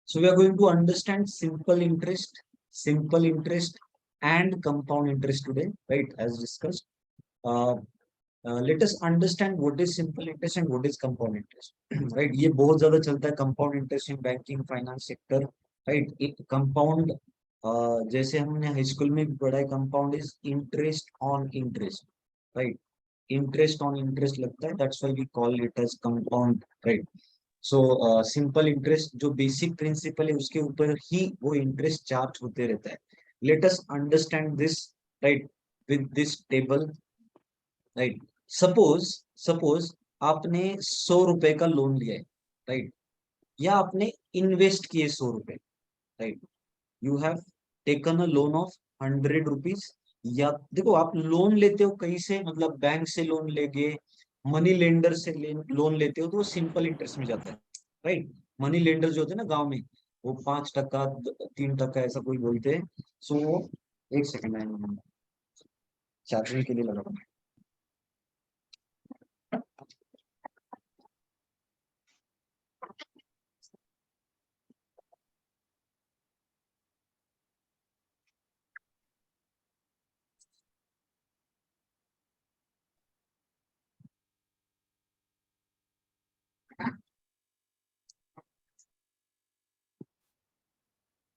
So we are going to understand simple interest and compound interest today, right? As discussed. Uh, let us understand what is simple interest and what is compound interest, right? ये बहुत ज़्यादा चलता है compound interest in banking, finance sector, right? एक compound जैसे हमने high school में भी पढ़ा है, compound is interest on interest, right? Interest on interest लगता है, that's why we call it as compound, right? So simple interest जो बेसिक प्रिंसिपल है उसके ऊपर ही वो इंटरेस्ट चार्ज होते रहता है. Late us understand this, right, with this table, right. Suppose suppose आपने 100 रुपए का लोन लिया है, राइट, या आपने इन्वेस्ट किए 100 रुपए, right. You have taken a loan of 100 rupees. या देखो, आप लोन लेते हो कहीं से, मतलब बैंक से लोन लेगे, मनी लेंडर से लोन लेते हो, तो वो सिंपल इंटरेस्ट में जाता है, राइट. मनी लेंडर जो होते हैं ना गांव में, वो 5% 3% ऐसा कोई बोलते हैं. सो एक सेकंड, चार्जिंग के लिए लगा.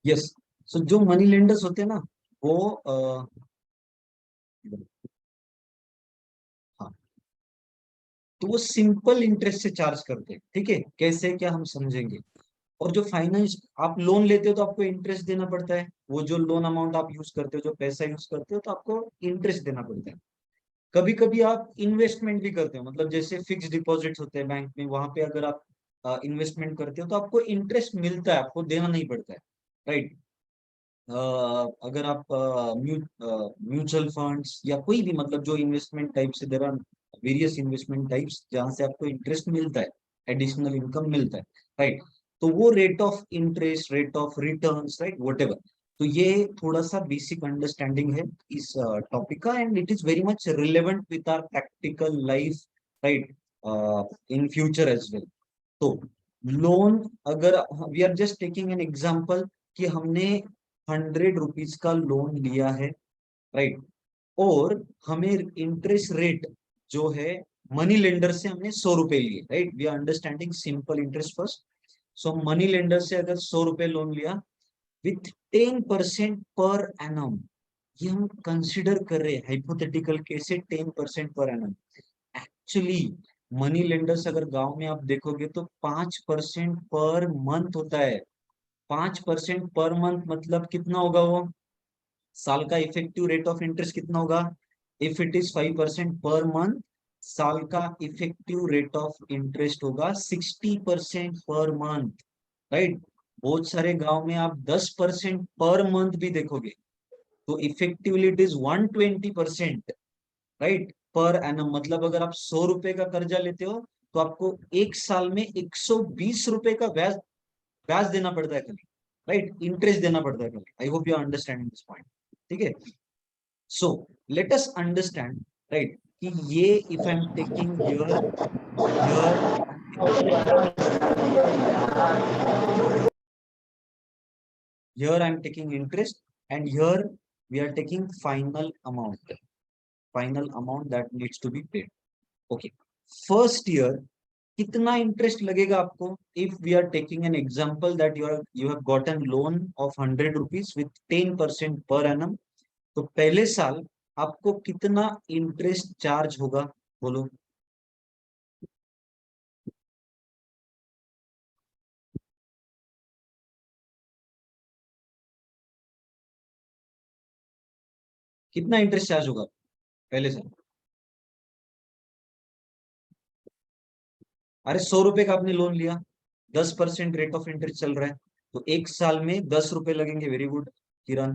यस. सो जो मनी लेंडर्स होते हैं ना, वो हाँ, तो वो सिंपल इंटरेस्ट से चार्ज करते हैं. ठीक है, कैसे क्या हम समझेंगे. और जो फाइनेंस, आप लोन लेते हो तो आपको इंटरेस्ट देना पड़ता है. वो जो लोन अमाउंट आप यूज करते हो, जो पैसा यूज करते हो, तो आपको इंटरेस्ट देना पड़ता है. कभी कभी आप इन्वेस्टमेंट भी करते हो, मतलब जैसे फिक्स डिपॉजिट होते हैं बैंक में, वहां पे अगर आप इन्वेस्टमेंट करते हो तो आपको इंटरेस्ट मिलता है, आपको देना नहीं पड़ता है, राइट. अगर आप म्यूचुअल फंड्स या कोई भी, मतलब जो इन्वेस्टमेंट टाइप से, there are various investment types जहां से आपको इंटरेस्ट मिलता है, एडिशनल इनकम मिलता है, राइट. तो वो rate of interest, rate of returns, right, what ever. तो ये थोड़ा सा बेसिक अंडरस्टैंडिंग है इस टॉपिक का, and it is very much relevant with our practical life, right, in future as well. तो लोन, अगर we are just taking an example कि हमने 100 रुपीज का लोन लिया है, राइट, और हमें इंटरेस्ट रेट जो है, मनी लेंडर से हमने 100 रुपए लिए, right. We are understanding simple interest first. So money lender से अगर 100 रुपए लोन लिया विथ 10% पर एनम, ये हम कंसिडर कर रहे हैं हाइपोथेटिकल केस है, 10% पर एनम. एक्चुअली मनी लेंडर्स अगर गांव में आप देखोगे तो 5% पर मंथ होता है. 5% पर मंथ मतलब कितना होगा वो, साल का इफेक्टिव रेट ऑफ इंटरेस्ट कितना होगा. If it is 5% per month, साल का इफेक्टिव रेट ऑफ इंटरेस्ट होगा 60% पर मंथ, राइट. बहुत सारे गांव में आप 10% पर मंथ भी देखोगे, तो effectively it is 120%, right, per annum. मतलब अगर आप 100 रुपए का कर्जा लेते हो, तो आपको एक साल में 120 रुपए का ब्याज ब्याज देना पड़ता है खाली, राइट, इंटरेस्ट देना पड़ता है खाली. I hope you are understanding this point. ठीक है. So let us understand, right, कि ये if I am taking here, here I am taking interest, and here we are taking final amount that needs to be paid. Okay, first year कितना interest लगेगा आपको. If we are taking an example that you have gotten loan of 100 rupees with 10% पर annum, तो पहले साल आपको कितना interest charge होगा, बोलो. कितना इंटरेस्ट चार्ज होगा पहले साल. अरे 100 रुपए का आपने लोन लिया, 10% रेट ऑफ इंटरेस्ट चल रहा है, तो एक साल में 10 रुपए लगेंगे. वेरी गुड किरण,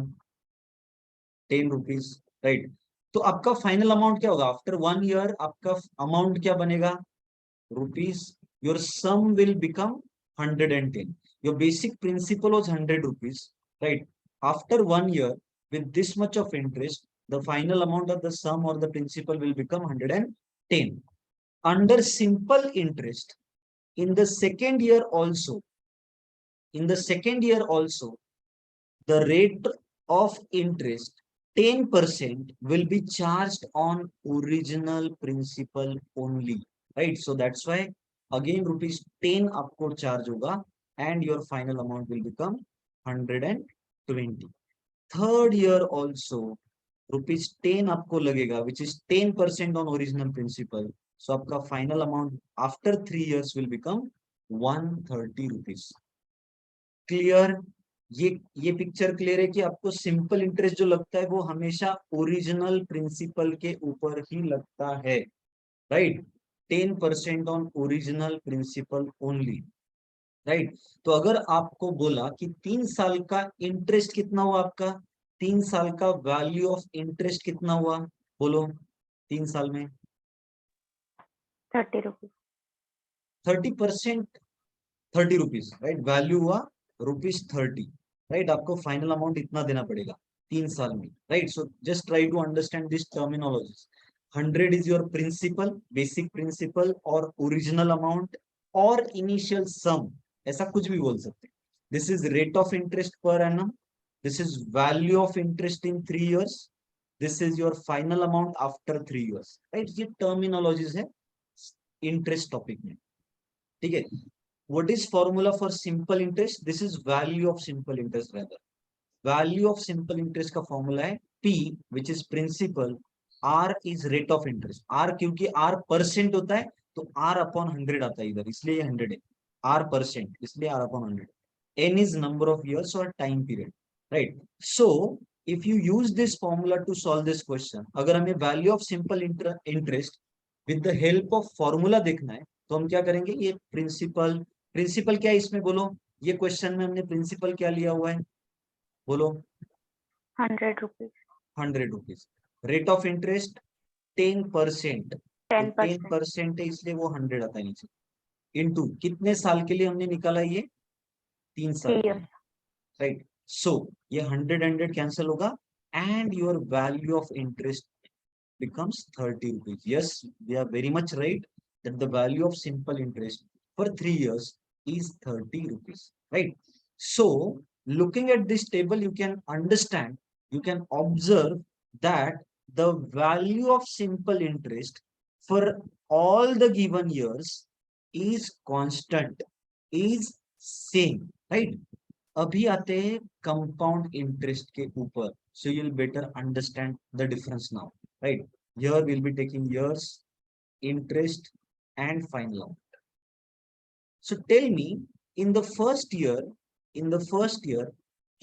10 रुपीज, राइट. तो आपका फाइनल अमाउंट क्या होगा आफ्टर 1 ईयर, आपका अमाउंट क्या बनेगा, rupees. Your sum will become 110. Your basic principal was 100 rupees, right. After 1 year with this much of interest, the final amount of the sum or the principal will become 110. Under simple interest, in the second year also, in the second year also, the rate of interest 10% will be charged on original principal only, right? So that's why again ₹10 आपको charge होगा and your final amount will become 120. Third year also ₹10 आपको लगेगा, which is 10% on original principal. So आपका final amount after 3 years will become ₹130. Clear? ये picture clear है कि आपको simple interest जो लगता है वो हमेशा ओरिजिनल प्रिंसिपल के ऊपर ही लगता है, right? 10% on original principal only, right? तो अगर आपको बोला कि 3 साल का इंटरेस्ट कितना हुआ आपका, 3 साल का वैल्यू ऑफ इंटरेस्ट कितना हुआ, बोलो 3 साल में? 30 रुपीज। 30%, 30 rupees, right? वैल्यू हुआ ₹30, राइट? आपको फाइनल अमाउंट इतना देना पड़ेगा 3 साल में, right? So just try to understand this terminologies. 100 is your principal, basic principal और original amount और initial sum, ऐसा कुछ भी बोल सकते हैं. This is rate of interest per annum. This is value of interest in 3 years. This is your final amount after 3 years, right? ये terminologies है interest topic में, ठीक है? What is formula for simple interest? This is value of simple interest rather. Value of simple interest का formula है P, which is principal, R is rate of interest. R क्योंकि R percent होता है तो R upon 100 आता है इधर, इसलिए 100 है. R परसेंट, इसलिए R upon 100. N is number of years or time period, right? So if you use this formula to solve this question, अगर हमें value of simple interest with the help of formula देखना है तो हम क्या करेंगे, ये प्रिंसिपल क्या है इसमें बोलो, ये क्वेश्चन में हमने प्रिंसिपल क्या लिया हुआ है, बोलो? 100 rupees. 100 rupees. Rate of interest 10%, 10% है इसलिए वो 100 आता है नीचे. इनटू कितने साल के लिए हमने निकाला ये, 3 साल के लिए, राइट? सो ये 100 कैंसिल होगा and your value of interest becomes 30 rupees. Yes, we are very much right that the value of simple interest for 3 years is 30 rupees, right? So looking at this table, you can understand, you can observe that the value of simple interest for all the given years is constant, is same, right? अभी आते हैं compound interest के ऊपर, so you'll better understand the difference now, right? Here we'll be taking years, interest and final amount. So tell me, in the first year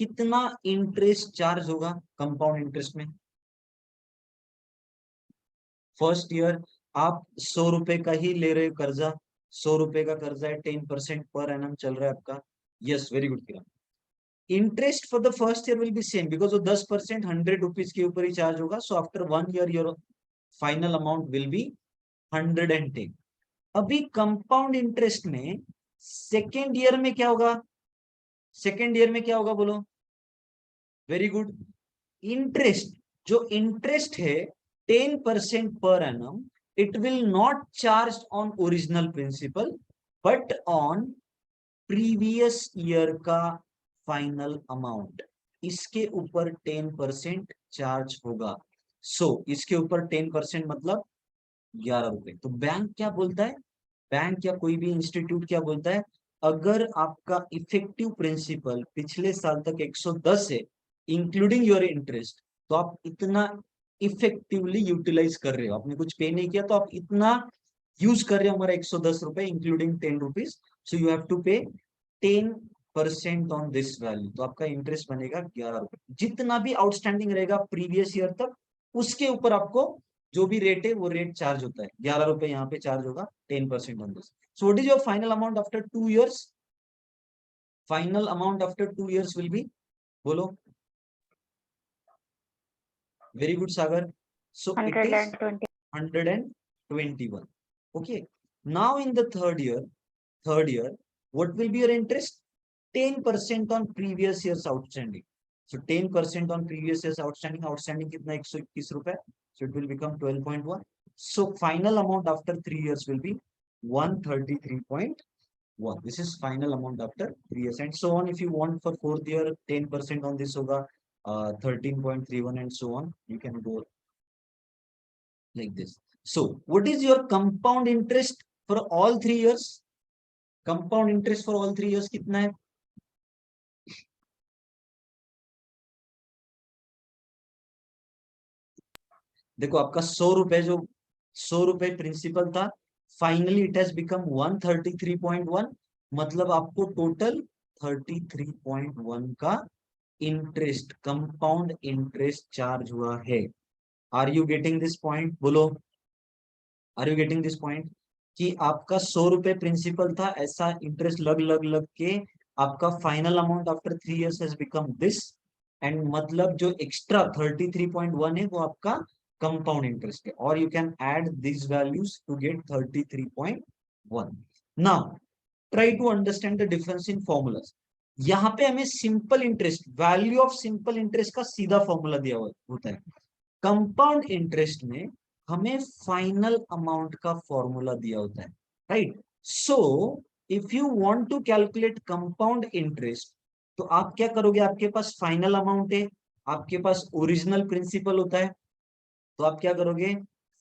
कितना interest charge होगा compound interest में? First year आप 100 रुपए का ही ले रहे हो कर्जा, 100 रुपए का कर्जा है, 10% पर एनम चल रहा है आपका. Yes, very good Kiran. Interest for the first year will be same because वो 10% 100 रुपीज के ऊपर ही चार्ज होगा. So after 1 year your final amount will be 110. अभी कंपाउंड इंटरेस्ट में सेकेंड ईयर में क्या होगा, सेकेंड ईयर में क्या होगा बोलो? Very good. इंटरेस्ट, जो इंटरेस्ट है 10% पर annum, it will not charge on original principal but on previous year का फाइनल अमाउंट, इसके ऊपर 10% चार्ज होगा. सो इसके ऊपर 10% मतलब 11 रुपए. तो बैंक क्या बोलता है, बैंक या कोई भी इंस्टीट्यूट क्या बोलता है, अगर आपका इफेक्टिव प्रिंसिपल पिछले साल तक 110 है इंक्लूडिंग योर इंटरेस्ट, तो आप इतना इफेक्टिवली यूटिलाइज कर रहे हो, आपने कुछ पे नहीं किया तो आप इतना यूज कर रहे हो हमारा 110 रुपए including 10 rupees. So you have to pay 10% on this value. तो आपका इंटरेस्ट बनेगा 11 रुपए. जितना भी आउटस्टैंडिंग रहेगा प्रीवियस ईयर तक, उसके ऊपर आपको जो भी रेट है वो रेट चार्ज होता है. 11 रुपए यहाँ पे चार्ज होगा, 10% on this. So what is your final amount after 2 years? Final amount after 2 years will be, बोलो? Very good Sagar. So it is 121. Okay, now in the third year what will be your interest? 10% on previous year's outstanding. So 10% on previous year's outstanding कितना? 121 रुपए. So it will become 12.1. So final amount after 3 years will be 133.1. 1. This is final amount after 3 years and so on. If you want for fourth year 10% on this hoga 13.31 and so on. You can go like this. So what is your compound interest for all 3 years? Compound interest for all 3 years कितना है? देखो आपका 100 रुपए principal था, finally it has become 133.1, मतलब आपको total 33.1 का interest, compound interest charge हुआ है. Are you getting this point? बोलो, are you getting this point कि आपका 100 रुपए प्रिंसिपल था, ऐसा इंटरेस्ट लग लग लग के आपका final amount after 3 years has become this, and मतलब जो एक्स्ट्रा 33.1 है वो आपका कंपाउंड इंटरेस्ट है. और you can add this values to get 33.1. Now try to understand the difference in formulas. यहाँ पे हमें simple interest, value of simple interest का सीधा फॉर्मूला दिया होता है. कंपाउंड इंटरेस्ट में हमें फाइनल अमाउंट का फॉर्मूला दिया होता है, right? So if you want to calculate compound interest, तो आप क्या करोगे? आपके पास फाइनल अमाउंट है, आपके पास ओरिजिनल प्रिंसिपल होता है, तो आप क्या करोगे?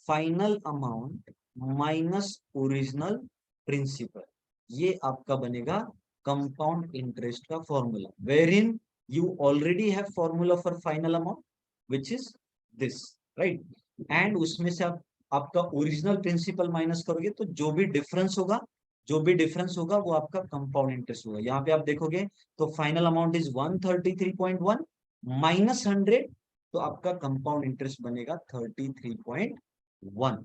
Final amount minus original principal, ये आपका बनेगा कंपाउंड इंटरेस्ट का formula, wherein you already have formula for final amount which is this, right? And उसमें से आप आपका ओरिजिनल प्रिंसिपल माइनस करोगे, तो जो भी डिफरेंस होगा, वो आपका कंपाउंड इंटरेस्ट होगा. यहाँ पे आप देखोगे तो फाइनल अमाउंट इज 133.1 माइनस 100, तो आपका कंपाउंड इंटरेस्ट बनेगा 33.1.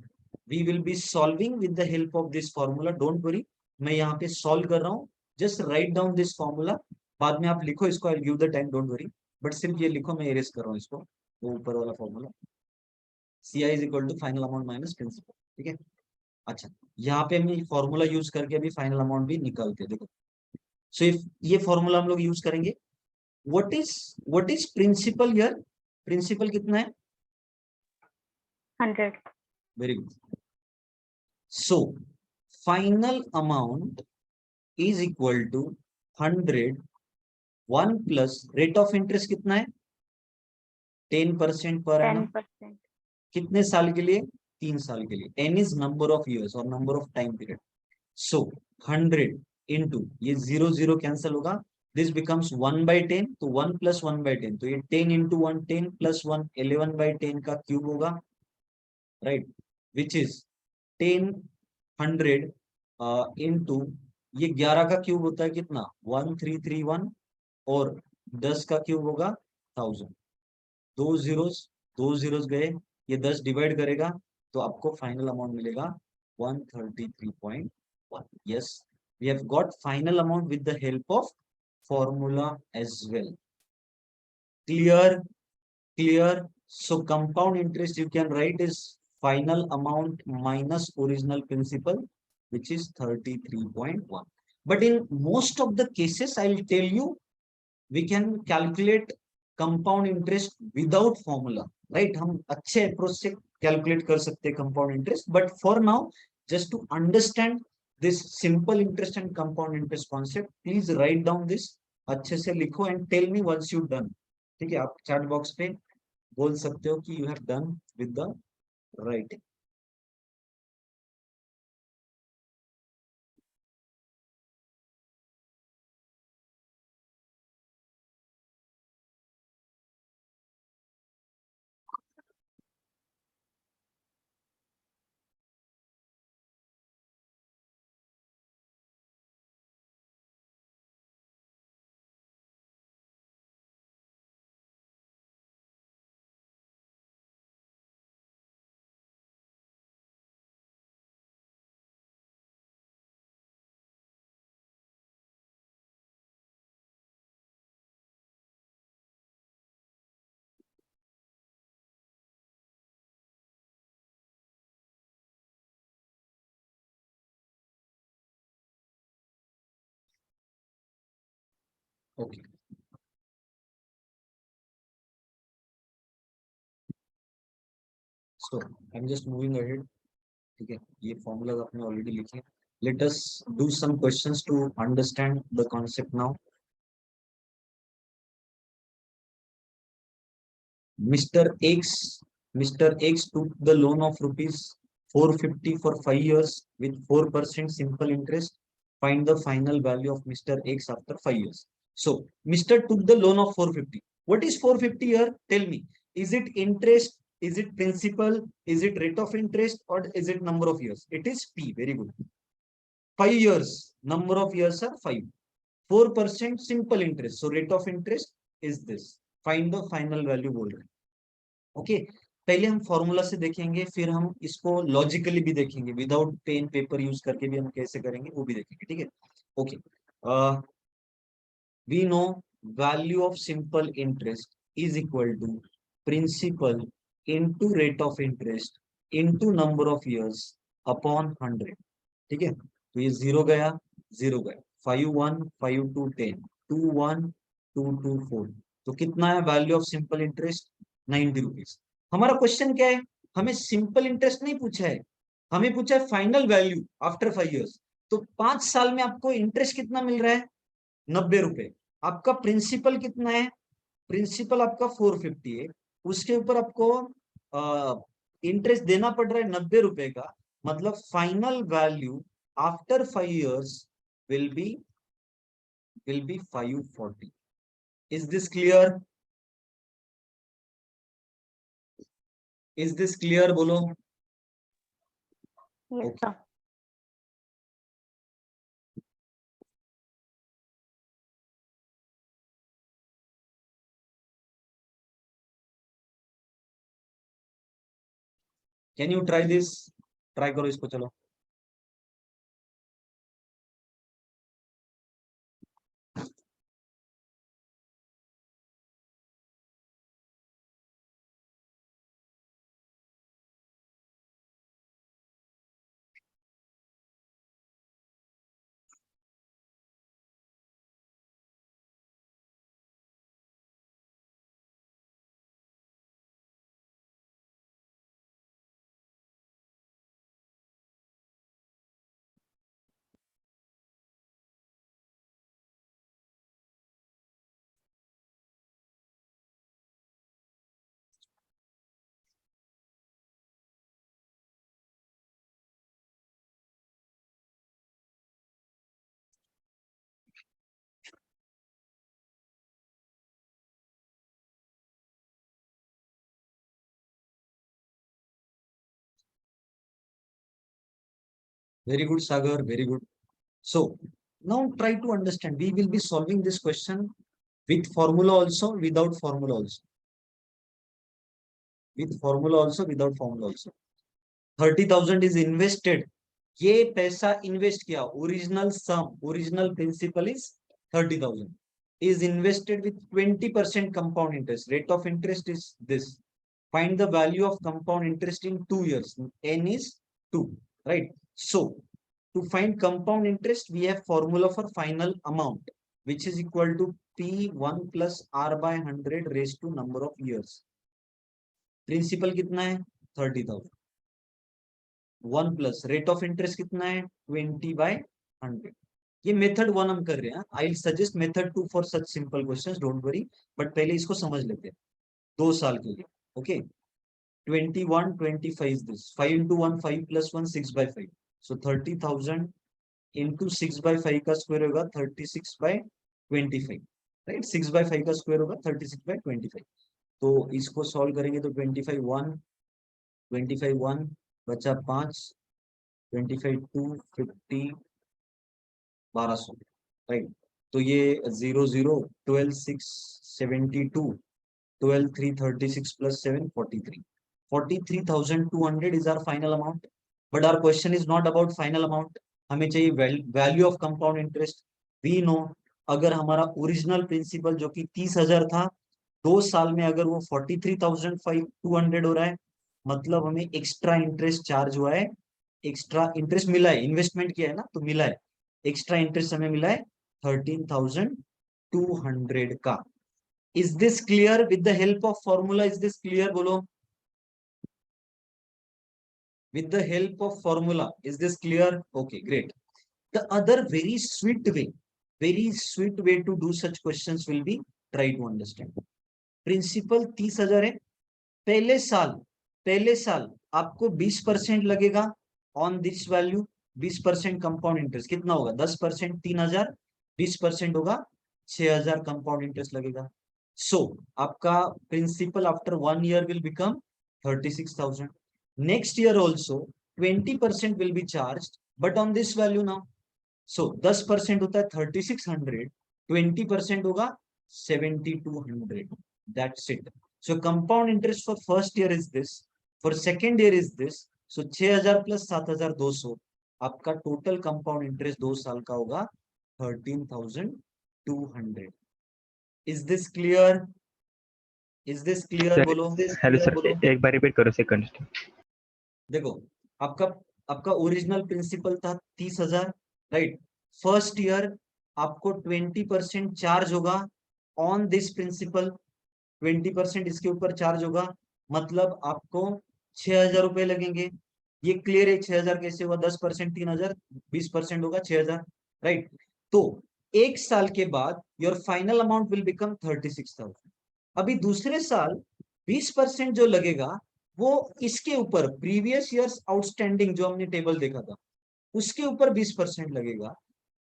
We will be solving with the help of this formula, don't worry. मैं यहाँ पे सॉल्व कर रहा हूँ, just write down this formula. बाद में आप लिखो इसको, I give the time, don't worry, but सिर्फ ये लिखो, मैं इरेज कर रहा हूँ इसको, वो ऊपर वाला formula. CI is equal to final amount minus principal, ठीक है? अच्छा, यहाँ पे हम फॉर्मूला यूज करके अभी फाइनल अमाउंट भी निकालते हैं, देखो. सो इफ ये फॉर्मूला हम लोग यूज करेंगे, what is principal here? Principal कितना है? 100. Very good. So final amount is equal to 100, 1 plus rate of interest कितना है? 10% पर एनम. 10%. कितने साल के लिए? 3 साल के लिए. n is number of years और number of time period. So 100 into ये 0 0 कैंसिल होगा, दिस बिकम्स 1/10, तो 1 प्लस 1/10, तो ये 10 इंटू 1 10 प्लस 1 11/10 का क्यूब होगा, राइट? विच इज 10 100 इंटू ये 11 का क्यूब होता है कितना? 1331, और 10 का क्यूब होगा 1000. दो जीरोस गए, ये 10 डिवाइड करेगा, तो आपको फाइनल अमाउंट मिलेगा 133.1. yes, we have got final amount with the help of formula as well. Clear? So compound interest you can write is final amount minus original principal, which is 33.1. But in most of the cases, I will tell you, we can calculate compound interest without formula, right? हम अच्छे approach से calculate कर सकते हैं compound interest, but for now just to understand this simple interest and compound interest concept, please write down this, अच्छे से लिखो and tell me once you done. ठीक है, आप चैट बॉक्स पे बोल सकते हो कि you have done with the writing. Okay, so I am just moving ahead. ठीक है, ये फॉर्मूला आपने ऑलरेडी लिखे. Let us do some questions to understand the concept now. Mr. X, Mr. X took the loan of rupees 450 for 5 years with 4% simple interest. Find the final value of Mr. X after 5 years. So, Mr. took the loan of 450. What is 450 here? Tell me. Is it interest? Is it principal? Is it rate of interest? Or is it number of years? It is P. Very good. 5 years. Number of years are 5. 4% simple interest. So, rate of interest is this. Find the final value बोल रहे हैं. Okay पहले हम formula से देखेंगे, फिर हम इसको लॉजिकली भी देखेंगे, विदाउट पेन पेपर यूज करके भी हम कैसे करेंगे वो भी देखेंगे. ठीक है. Okay we know value of simple interest is equal to principal into rate of interest into number of years upon 100. ठीक है. तो ये 0 गया 0 गया 5 1 5 2 10 2 1 2 2 4. तो कितना है value of simple interest? 90 rupees. हमारा क्वेश्चन क्या है? हमें सिंपल इंटरेस्ट नहीं पूछा है, हमें पूछा है फाइनल वैल्यू आफ्टर 5 इयर्स. तो 5 साल में आपको इंटरेस्ट कितना मिल रहा है? 90 रुपए. आपका प्रिंसिपल कितना है? प्रिंसिपल आपका 450 है, उसके ऊपर आपको इंटरेस्ट देना पड़ रहा है 90 रुपए का. मतलब final value after 5 years will be 540. Is this clear? Is this clear? बोलो. Yes, Okay. sir. Can you try this? Try करो इसको. चलो. Very good, Sagar. Very good. So now try to understand. We will be solving this question with formula also, without formula also. With formula also, without formula also. 30,000 is invested. ये पैसा invest किया. Original sum, original principal is 30,000. Is invested with 20% compound interest. Rate of interest is this. Find the value of compound interest in 2 years. N is 2, right? So to find compound interest, we have formula for final amount, which is equal to P1 plus R by 100 raised to number of years. Principal कितना है? 30,000. 1 plus rate of interest कितना है? 20 by 100. ये method 1 हम कर रहे हैं. I suggest method 2 for such simple questions. Don't worry, but पहले इसको समझ लेते हैं 2 साल के लिए. Okay. 21 25 is this. 5 into 1 5 plus 1 6 by 5. So 30,000 into 6 by 5 का स्क्वायर होगा 36 by 25, राइट. 6 by 5 का स्क्वायर होगा 36 by 25. तो इसको सॉल्व करेंगे तो 25 1 बचा 5 25 2 50 1200, राइट. तो ये 0 0 12 6 72 12 3 36 plus 7 43. 43,200 is our final amount. But our question is not about final amount. हमें चाहिए value of compound interest. We know अगर हमारा ओरिजिनल प्रिंसिपल जो कि 30,000 था, 2 साल में अगर वो 43,200 हो रहा है, मतलब हमें एक्स्ट्रा इंटरेस्ट चार्ज हुआ है, एक्स्ट्रा इंटरेस्ट मिला है. इन्वेस्टमेंट किया है ना, तो मिला है. एक्स्ट्रा इंटरेस्ट हमें मिला है 13,200 का. Is this clear? With the help of formula, is this clear? बोलो. With the help of formula, is this clear? Okay, great. The other very sweet way to do such questions will be try to understand. Principal 30,000 है, पहले साल आपको 20% लगेगा on this value, 20% compound interest कितना होगा 10%, 3,000, 20% होगा 6,000 compound interest लगेगा. So आपका principal after 1 year will become 36,000. Next year also 20% will be charge but on this value now. So 10% होता है 3600, 20% होगा 7200. That's it. So compound interest for first year is this, for second year is this. So 6,000 plus 7,200 आपका total compound interest 2 साल का होगा 13,200. Is this clear? Is this clear? बोलो. Hello sir, एक बार repeat करो सेकंड. देखो आपका ओरिजिनल प्रिंसिपल था 30,000, राइट. फर्स्ट ईयर आपको 20% चार्ज होगा ऑन दिस प्रिंसिपल, 20% इसके ऊपर चार्ज होगा, मतलब आपको 6,000 रुपए लगेंगे. ये क्लियर है? 6,000 कैसे हुआ? 10% 3,000, 20% होगा 6,000, राइट. तो एक साल के बाद your final amount will become 36,000. अभी दूसरे साल 20% जो लगेगा वो इसके ऊपर प्रीवियस ईयर्स आउटस्टैंडिंग जो हमने टेबल देखा था उसके ऊपर 20% लगेगा.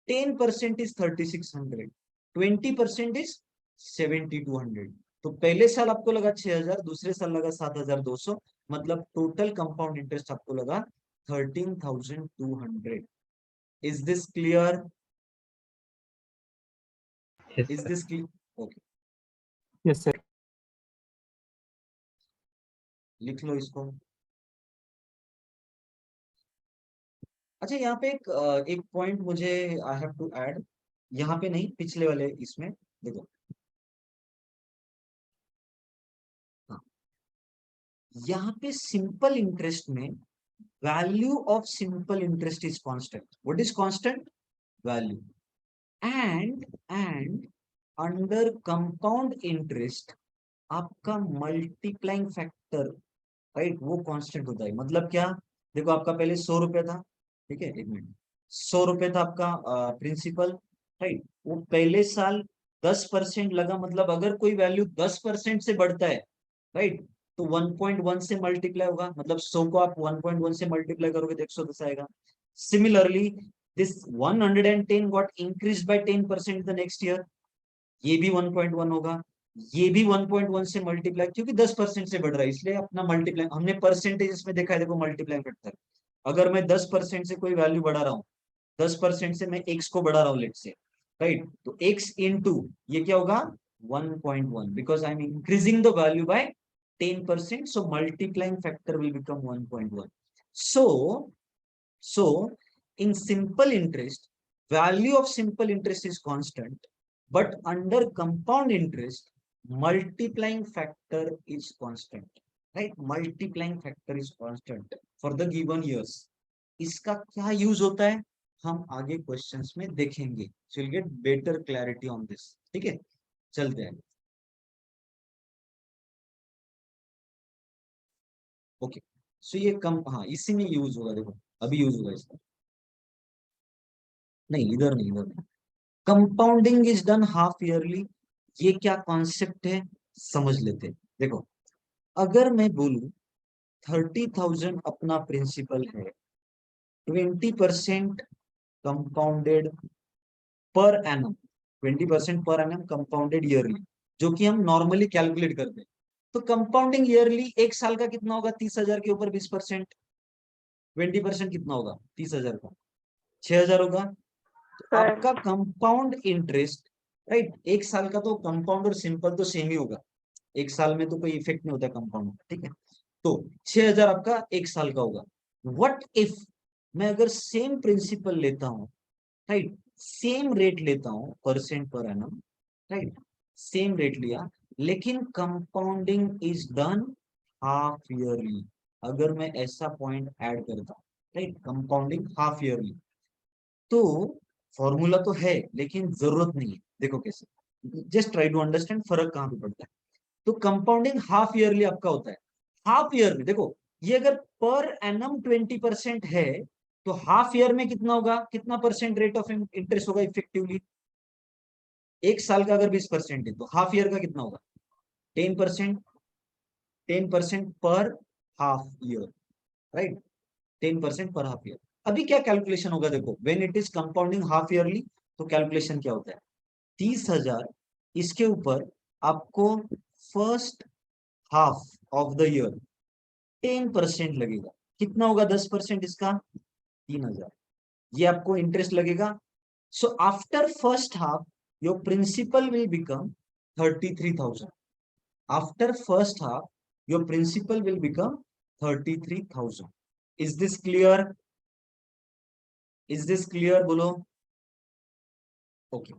10% इज 3600, 20% इज 7200. तो पहले साल आपको लगा 6,000, दूसरे साल लगा 7,200, मतलब टोटल कंपाउंड इंटरेस्ट आपको लगा 13,200. Is this clear? Is this clear? Okay, yes sir. लिख लो इसको. अच्छा, यहाँ पे एक पॉइंट मुझे आई हैव टू ऐड, यहाँ पे नहीं, पिछले वाले इसमें देखो. यहाँ पे सिंपल इंटरेस्ट में value of simple interest is constant. What is constant? Value. And under compound interest आपका मल्टीप्लाइंग फैक्टर, राइट, वो कांस्टेंट होता है. मतलब क्या? देखो आपका पहले 100 रुपए था, ठीक है, एक मिनट, 100 रुपए था आपका प्रिंसिपल, राइट. वो पहले साल 10% लगा, मतलब अगर कोई वैल्यू 10% से बढ़ता है, राइट, तो 1.1 से मल्टीप्लाई होगा, मतलब 100 को आप 1.1 से मल्टीप्लाई करोगे तो 110 आएगा. Similarly this 110 got increase by 10% the next year, ये भी 1.1 होगा, ये भी 1.1 से मल्टीप्लाई, क्योंकि 10% से बढ़ रहा है इसलिए अपना मल्टीप्लाई हमने परसेंटेज में देखा है. देखो मल्टीप्लाई फैक्टर, अगर मैं 10% से कोई वैल्यू बढ़ा रहा हूँ, 10% से मैं x को बढ़ा रहा हूँ लेट्स से, राइट, तो x इनटू ये क्या होगा 1.1, because I am increasing the value by 10%, so multiplying factor will become 1.1. So in simple interest, value of simple interest is constant, but under compound interest, multiplying factor is constant, right? Multiplying factor is constant for the given years. इसका क्या use होता है हम आगे questions में देखेंगे. So you'll get better clarity on this. ठीक है, चलते हैं. ओके, सो ये कम, हाँ इसी में यूज होगा. देखो अभी यूज होगा इसका, नहीं इधर नहीं, इधर नहीं. Compounding is done half yearly. ये क्या कॉन्सेप्ट है समझ लेते हैं. देखो अगर मैं बोलूं 30,000 अपना प्रिंसिपल है, 20% compounded per annum, 20% per annum compounded yearly, जो कि हम नॉर्मली कैलकुलेट करते हैं. तो कंपाउंडिंग ईयरली एक साल का कितना होगा? 30,000 के ऊपर 20%, 20% कितना होगा 30,000 का? 6,000 होगा. तो आपका कंपाउंड इंटरेस्ट, राइट, एक साल का तो कंपाउंड और सिंपल तो सेम ही होगा, एक साल में तो कोई इफेक्ट नहीं होता कंपाउंड, ठीक है. तो 6,000 आपका एक साल का होगा. व्हाट इफ मैं अगर सेम प्रिंसिपल लेता हूँ, राइट, सेम रेट लेता हूँ percent per annum, right, same rate लिया, लेकिन compounding is done half yearly. अगर मैं ऐसा पॉइंट ऐड करता हूँ, राइट, कंपाउंडिंग हाफ ईयरली, तो फॉर्मूला तो है लेकिन जरूरत नहीं है. देखो कैसे, जस्ट ट्राई टू अंडरस्टैंड फर्क कहाँ पे पड़ता है. तो कंपाउंडिंग हाफ ईयरली आपका होता है. हाफ ईयर में देखो, ये अगर पर एनम 20% है तो हाफ ईयर में कितना होगा, कितना परसेंट रेट ऑफ इंटरेस्ट होगा इफेक्टिवली? एक साल का अगर 20% है तो हाफ ईयर का कितना होगा? 10%, 10% पर हाफ ईयर, राइट? 10% पर हाफ ईयर। अभी क्या कैलकुलेशन होगा देखो, when it is compounding half yearly, तो कैलकुलेशन क्या होता है? 30,000 इसके ऊपर आपको first half of the year 10% लगेगा। कितना होगा 10% इसका? 3,000। ये आपको इंटरेस्ट लगेगा। So after first half your principal will become 33,000। After first half your principal will become 33,000। Is this clear? Is this clear बोलो? Okay,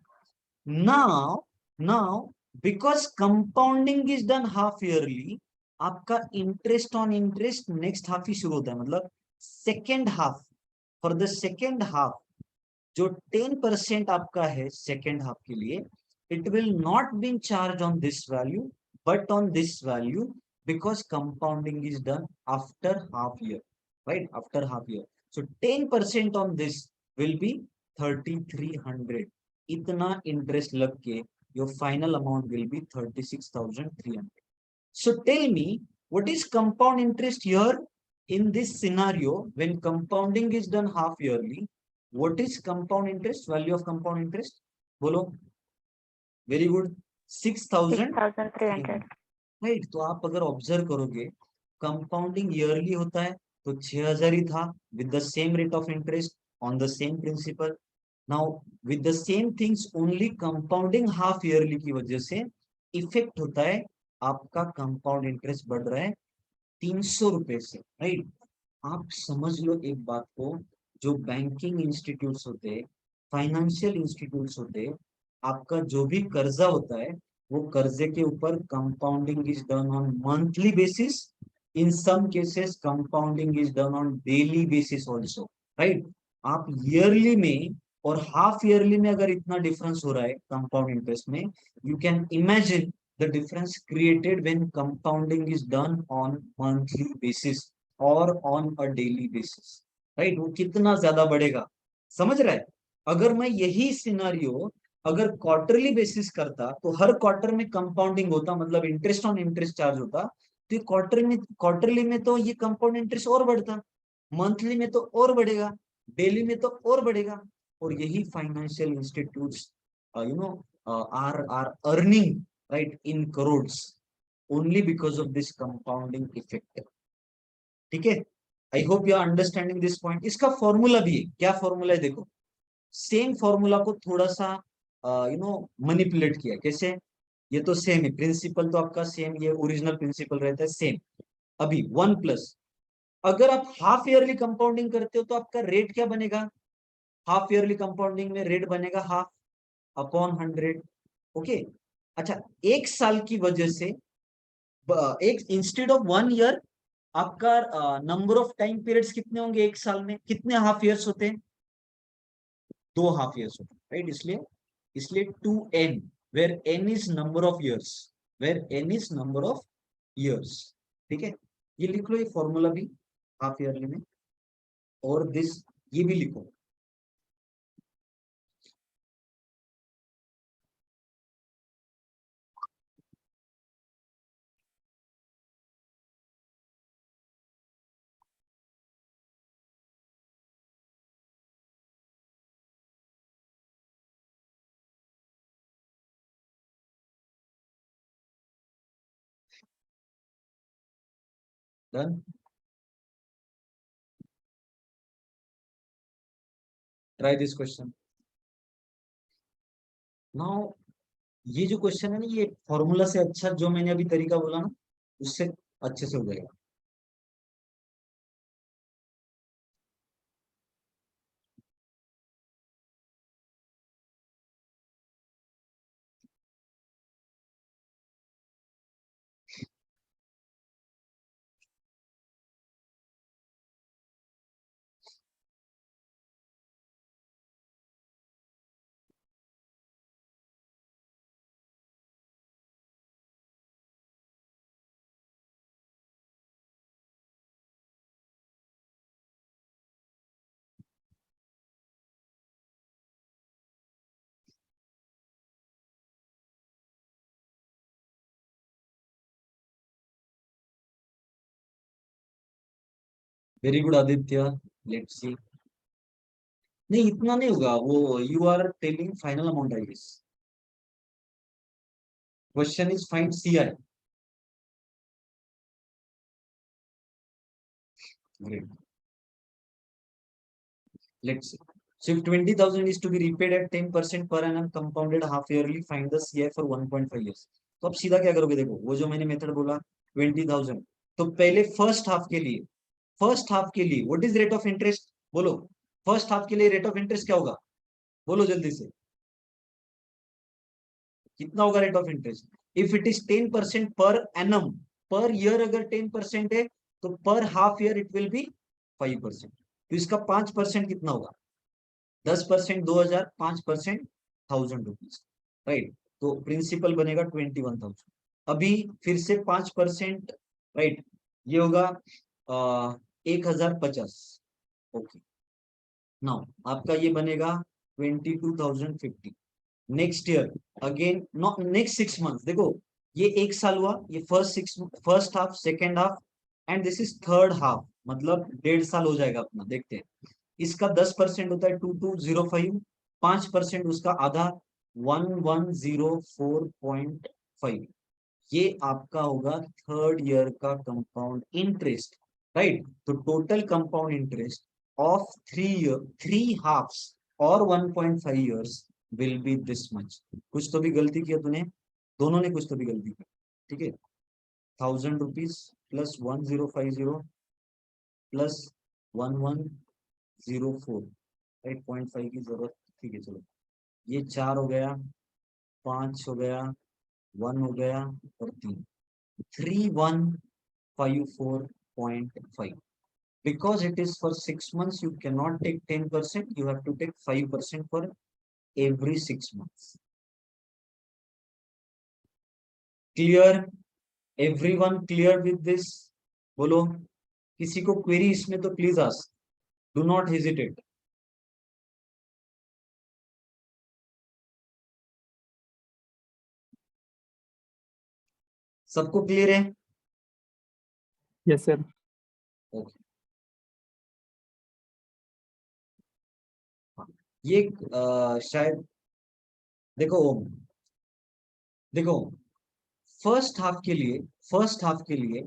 now because compounding is done half yearly, आपका interest on interest next half ही शुरू होता है, मतलब second half. For the second half जो 10% आपका है सेकेंड हाफ के लिए, it will not be charge on this value but on this value, because compounding is done after half year, right? After half year, so 10% on this will B 3,300। इतना interest लग के your final amount will be 36,300। So tell me, what is compound interest here in this scenario when compounding is done half yearly? What is compound interest? Value of compound interest? बोलो। Very good. 6,300. 6,300. Right? तो आप अगर observe करोगे, compounding yearly होता है तो 6,000 ही था, with the same rate of interest on the same principal. Now with the same things, only compounding half yearly की वजह से इफेक्ट होता है, आपका कंपाउंड इंटरेस्ट बढ़ रहा है 300 रुपए से, राइट? आप समझ लो एक बात को, जो बैंकिंग इंस्टीट्यूट्स होते हैं, फाइनेंशियल इंस्टीट्यूट्स होते हैं, आपका जो भी कर्जा होता है, वो कर्जे के ऊपर compounding is done on monthly basis. In some cases compounding is done on daily basis also, right? आप ईयरली में और हाफ ईयरली में अगर इतना डिफरेंस हो रहा है कंपाउंड इंटरेस्ट में, you can imagine the difference created when compounding is done on monthly basis or on a daily basis, right? वो कितना ज्यादा बढ़ेगा, समझ रहा है? अगर मैं यही सिनारियो अगर क्वार्टरली बेसिस करता, तो हर क्वार्टर में कंपाउंडिंग होता, मतलब इंटरेस्ट ऑन इंटरेस्ट चार्ज होता, तो क्वार्टरली में तो ये कंपाउंड इंटरेस्ट और बढ़ता, मंथली में तो और बढ़ेगा, डेली में तो और बढ़ेगा। और यही financial institutes you know are earning, right, in crores only because of this compounding effect। ठीक है? I hope you are understanding this point. इसका फॉर्मूला भी है, क्या फॉर्मूला है देखो, सेम फॉर्मूला को थोड़ा सा मैनिपुलेट किया। कैसे? ये तो सेम है, प्रिंसिपल तो आपका सेम, ये ओरिजिनल प्रिंसिपल रहता है सेम। अभी 1+, अगर आप हाफ ईयरली कंपाउंडिंग करते हो तो आपका रेट क्या बनेगा? हाफ ईयरली कंपाउंडिंग में रेट बनेगा हाफ अपॉन 100। ओके, अच्छा, एक साल की वजह से एक इंस्टेड ऑफ 1 ईयर, आपका नंबर ऑफ टाइम पीरियड्स कितने होंगे एक साल में? कितने हाफ ईयर्स होते हैं? 2 हाफ ईयर्स होते हैं, राइट? इसलिए इसलिए 2n, where n is number of years, where n is number of years. ठीक है? ये लिख लो, ये फॉर्मूला भी हाफ ईयरली में, और दिस ये भी लिखो। Done? Try this question now. ये जो क्वेश्चन है ना, ये फॉर्मूला से अच्छा जो मैंने अभी तरीका बोला ना, उससे अच्छे से हो जाएगा। Very good Aditya, let's see. नहीं इतना नहीं होगा वो, you are telling final amount I guess. Question is find CI. Great, let's see. So if 20,000 is to be repaid at 10% per annum compounded half yearly, find the CI for 1.5 years. तो अब सीधा क्या करोगे, देखो वो जो मैंने method बोला 20,000, तो पहले फर्स्ट हाफ के लिए what is rate of interest बोलो। फर्स्ट हाफ के लिए रेट ऑफ इंटरेस्ट क्या होगा, बोलो जल्दी से, कितना होगा rate of interest. If it is 10% पर एनम, पर ईयर अगर 10% है तो पर half year it will be 5%। तो इसका 5% कितना होगा, 10% 2,000, 5% 1,000 रुपीज, राइट। तो प्रिंसिपल बनेगा 21,000। अभी फिर से 5%, राइट, ये होगा 1,050। ओके, नाउ आपका ये बनेगा 22,050। Next year again, not next 6 months, देखो ये एक साल हुआ, ये first half, second half and this is third half, मतलब 1.5 साल हो जाएगा अपना। देखते हैं, इसका 10% होता है 2205, 5% उसका आधा 1104.5, ये आपका होगा थर्ड ईयर का कंपाउंड इंटरेस्ट, राइट। तो टोटल कंपाउंड इंटरेस्ट ऑफ 3 और 1.5 years will be this much. कुछ तो भी गलती किया तूने, दोनों ने कुछ तो भी गलती की, ठीक है। 1,000 रुपीज प्लस 1050 प्लस 1104, राइट, 0.5 की जरूरत, ठीक है चलो। ये 4 हो गया, 5 हो गया, 1 हो गया और 3, 3154.5। Because it is for 6 months, you cannot take 10%, you have to take 5% for every 6 months. Clear? Everyone clear with this? बोलो, किसी को क्वेरी इसमें तो please ask, do not hesitate. सबको क्लियर है? Yes sir. ओके, ये शायद देखो देखो फर्स्ट हाफ के लिए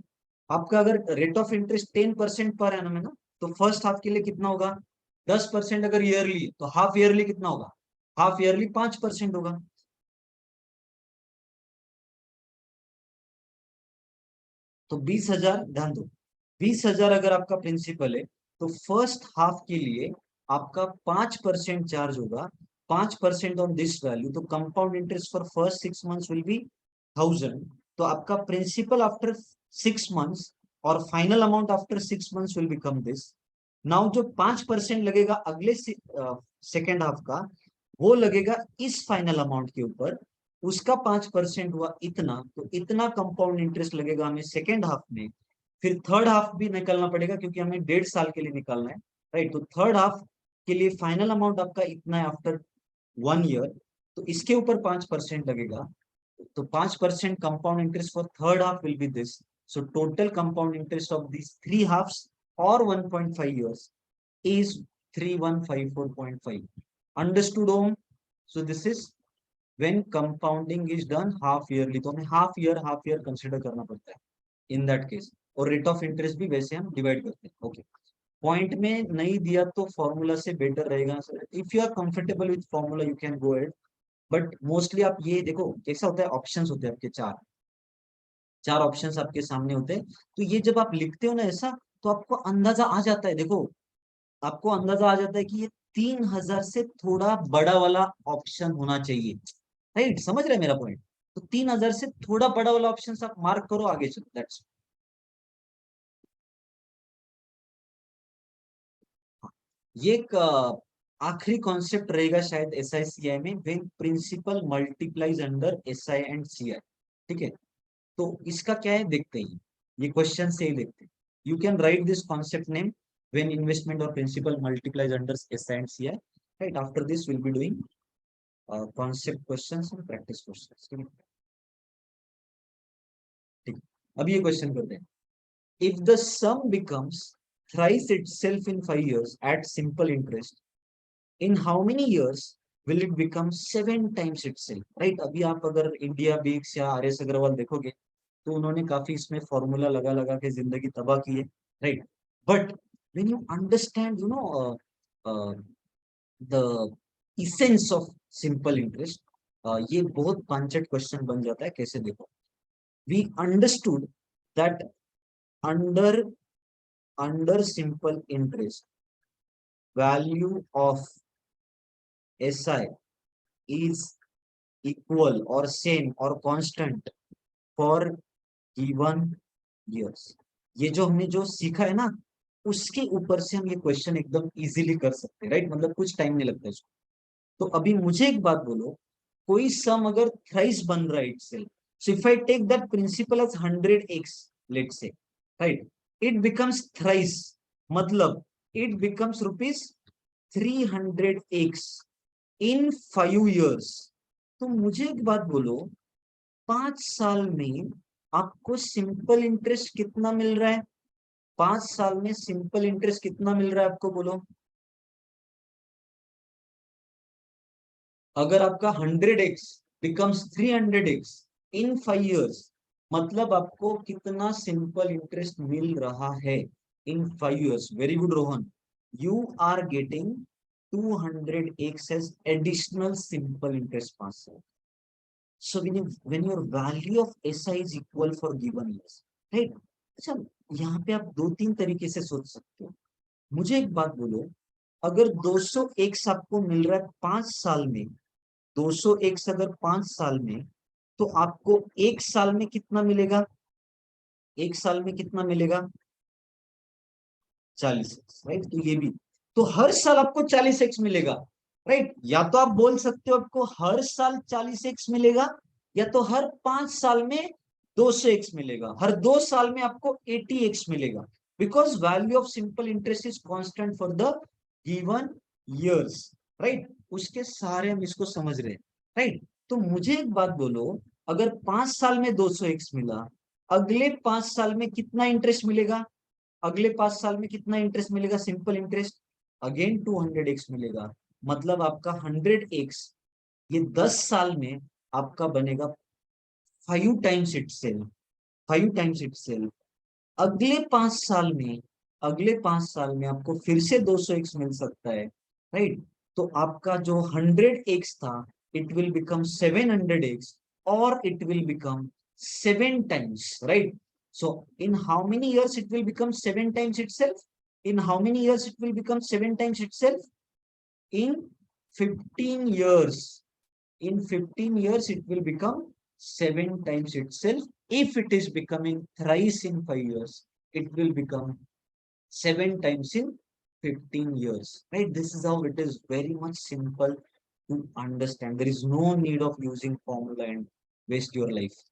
आपका अगर रेट ऑफ इंटरेस्ट 10% पर एनम है ना, तो फर्स्ट हाफ के लिए कितना होगा, 10% अगर ईयरली तो हाफ ईयरली कितना होगा, हाफ ईयरली 5% होगा। तो 20,000, ध्यान दो, 20,000 अगर आपका प्रिंसिपल है तो फर्स्ट हाफ के लिए आपका 5% चार्ज होगा, 5% ऑन दिस वैल्यू, तो compound interest for first 6 months will be 1,000। तो आपका प्रिंसिपल आफ्टर 6 मंथ्स और final amount after 6 months will become this. Now जो 5% लगेगा अगले सेकेंड हाफ का, वो लगेगा इस फाइनल अमाउंट के ऊपर, उसका 5% हुआ इतना, तो इतना कंपाउंड इंटरेस्ट लगेगा हमें सेकेंड हाफ में। फिर थर्ड हाफ भी निकलना पड़ेगा क्योंकि हमें 1.5 साल के लिए निकालना है, राइट। तो थर्ड हाफ के लिए फाइनल अमाउंट आपका इतना है आफ्टर 1 ईयर, तो इसके ऊपर 5% लगेगा। तो 5% compound interest for third half will be this. So total compound interest of this 3 halves और 1.5 years is 3154.5. Understood home? So this is when compounding is done half yearly, तो हमें हाफ ईयर कंसिडर करना पड़ता है in that case. और rate of interest भी वैसे हम डिवाइड करते हैं। ओके, पॉइंट में नहीं दिया तो फॉर्मूला से बेटर रहेगा। If you are comfortable with formula you can go ahead, but mostly आप ये देखो कैसा होता है, ऑप्शंस होते हैं आपके चार ऑप्शंस आपके सामने होते हैं। तो ये जब आप लिखते हो ना ऐसा, तो आपको अंदाजा आ जाता है, देखो आपको अंदाजा आ जाता है कि ये 3,000 से थोड़ा बड़ा वाला ऑप्शन होना चाहिए, राइट। समझ रहे हैं मेरा पॉइंट? तो 3,000 से थोड़ा बड़ा वाला ऑप्शन आप मार्क करो, आगे चलो, दैट्स। ये एक आखिरी कॉन्सेप्ट रहेगा शायद SI/CI में, when principal multiplies under SI and CI, ठीक है। तो इसका क्या है देखते हैं, ये क्वेश्चन से ही देखते हैं। You can write this concept name when investment और principal multiplies under SI and CI, right. After this will be doing concept questions and practice questions, ठीक है। अब ये क्वेश्चन करते हैं, if the sum becomes thrice itself in 5 years at simple interest, in how many years will it become 7 times itself? Right? अभी आप अगर India बिक्स या आर.एस. अग्रवाल देखोगे तो उन्होंने काफी इसमें फॉर्मूला लगा लगा के जिंदगी तबाह की है, right? But when you understand the essence of simple interest, ये बहुत पांचट क्वेश्चन बन जाता है। कैसे? देखो, we understood that under simple interest value of SI is equal or same or constant for given years। ये जो हमने जो सीखा है ना, उसके ऊपर से हम ये क्वेश्चन एकदम इजीली कर सकते हैं, राइट? मतलब कुछ टाइम नहीं लगता इसको। तो अभी मुझे एक बात बोलो, कोई सम अगर थ्राइस बन रहा है itself, so if I take that principle as 100x, let's say, right, it becomes thrice, मतलब it becomes rupees 300x in 5 years। तो मुझे एक बात बोलो, 5 साल में आपको सिंपल इंटरेस्ट कितना मिल रहा है? 5 साल में सिंपल इंटरेस्ट कितना मिल रहा है आपको, बोलो? अगर आपका 100x becomes 300x in 5 years, मतलब आपको कितना सिंपल इंटरेस्ट मिल रहा है in 5 years? Very good Rohan, you are getting 200x as additional simple interest 5 साल। So when your value of SI is equal for given years, right? अच्छा, यहाँ पे आप 2-3 तरीके से सोच सकते हो। मुझे एक बात बोलो, अगर 200x आपको मिल रहा है 5 साल में, 200x अगर 5 साल में, तो आपको एक साल में कितना मिलेगा? एक साल में कितना मिलेगा? 40x, right? तो ये भी, तो हर साल आपको 40x मिलेगा, राइट? या तो आप बोल सकते हो आपको हर साल 40x मिलेगा, या तो हर 5 साल में 200x मिलेगा, हर 2 साल में आपको 80x मिलेगा, because value of simple interest is constant for the given years, right? उसके सारे हम इसको समझ रहे हैं, राइट? तो मुझे एक बात बोलो, अगर 5 साल में 200x मिला, अगले 5 साल में कितना इंटरेस्ट मिलेगा? अगले 5 साल में कितना इंटरेस्ट मिलेगा सिंपल इंटरेस्ट? अगेन 200x मिलेगा, मतलब आपका 100x ये 10 साल में आपका बनेगा 5 टाइम्स इटसेल्फ, 5 टाइम्स इटसेल्फ। अगले 5 साल में, अगले 5 साल में आपको फिर से 200x मिल सकता है, राइट? तो आपका जो 100x था, इट विल बिकम 700x, और it will become 7 times, right? So in how many years it will become 7 times itself? In how many years it will become 7 times itself? In 15 years. In 15 years it will become 7 times itself. If it is becoming thrice in 5 years, it will become 7 times in 15 years, right? This is how it is, very much simple to understand. There is no need of using formula and waste your life.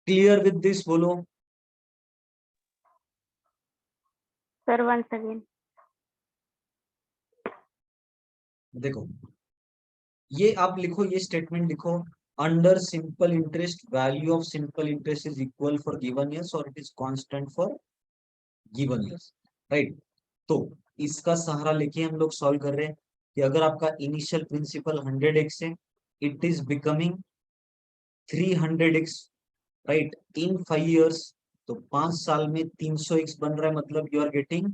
Clear with this, bolo? Sir, once again. देखो, ये आप लिखो, ये statement लिखो, under simple interest value of simple interest is equal for given years और it is constant for given years, right? तो इसका सहारा लेके हम लोग सॉल्व कर रहे हैं कि अगर आपका इनिशियल प्रिंसिपल 100x है, it is becoming 300x, right, in 5 years. तो 5 साल में 300x बन रहा है, मतलब you are getting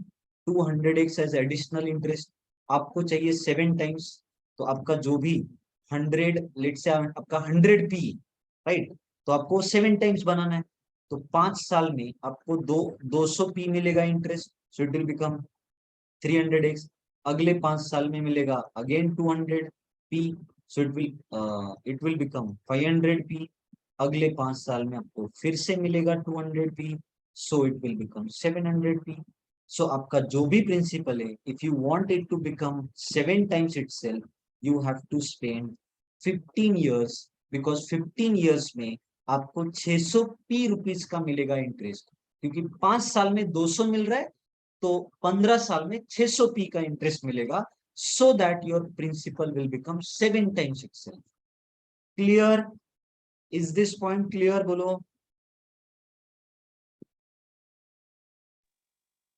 200x as additional interest. आपको चाहिए 7 टाइम्स, तो आपका जो भी 100, लेट से आपका 100p, राइट, तो आपको 7 टाइम्स बनाना है। तो 5 साल में आपको 200p मिलेगा interest, so it will become 300x। अगले 5 साल में मिलेगा again 200p, so it will become 500p। अगले 5 साल में आपको फिर से मिलेगा 200p, so it will become 700p। So आपका जो भी प्रिंसिपल है, if you want it to become 7 times itself, you have to spend 15 years, because 15 years में आपको 600p रुपीज का मिलेगा इंटरेस्ट, क्योंकि 5 साल में 200 मिल रहा है, तो 15 साल में 600p का इंटरेस्ट मिलेगा, so that your principal will become 7 times itself. Clear? Is this point clear, bolo?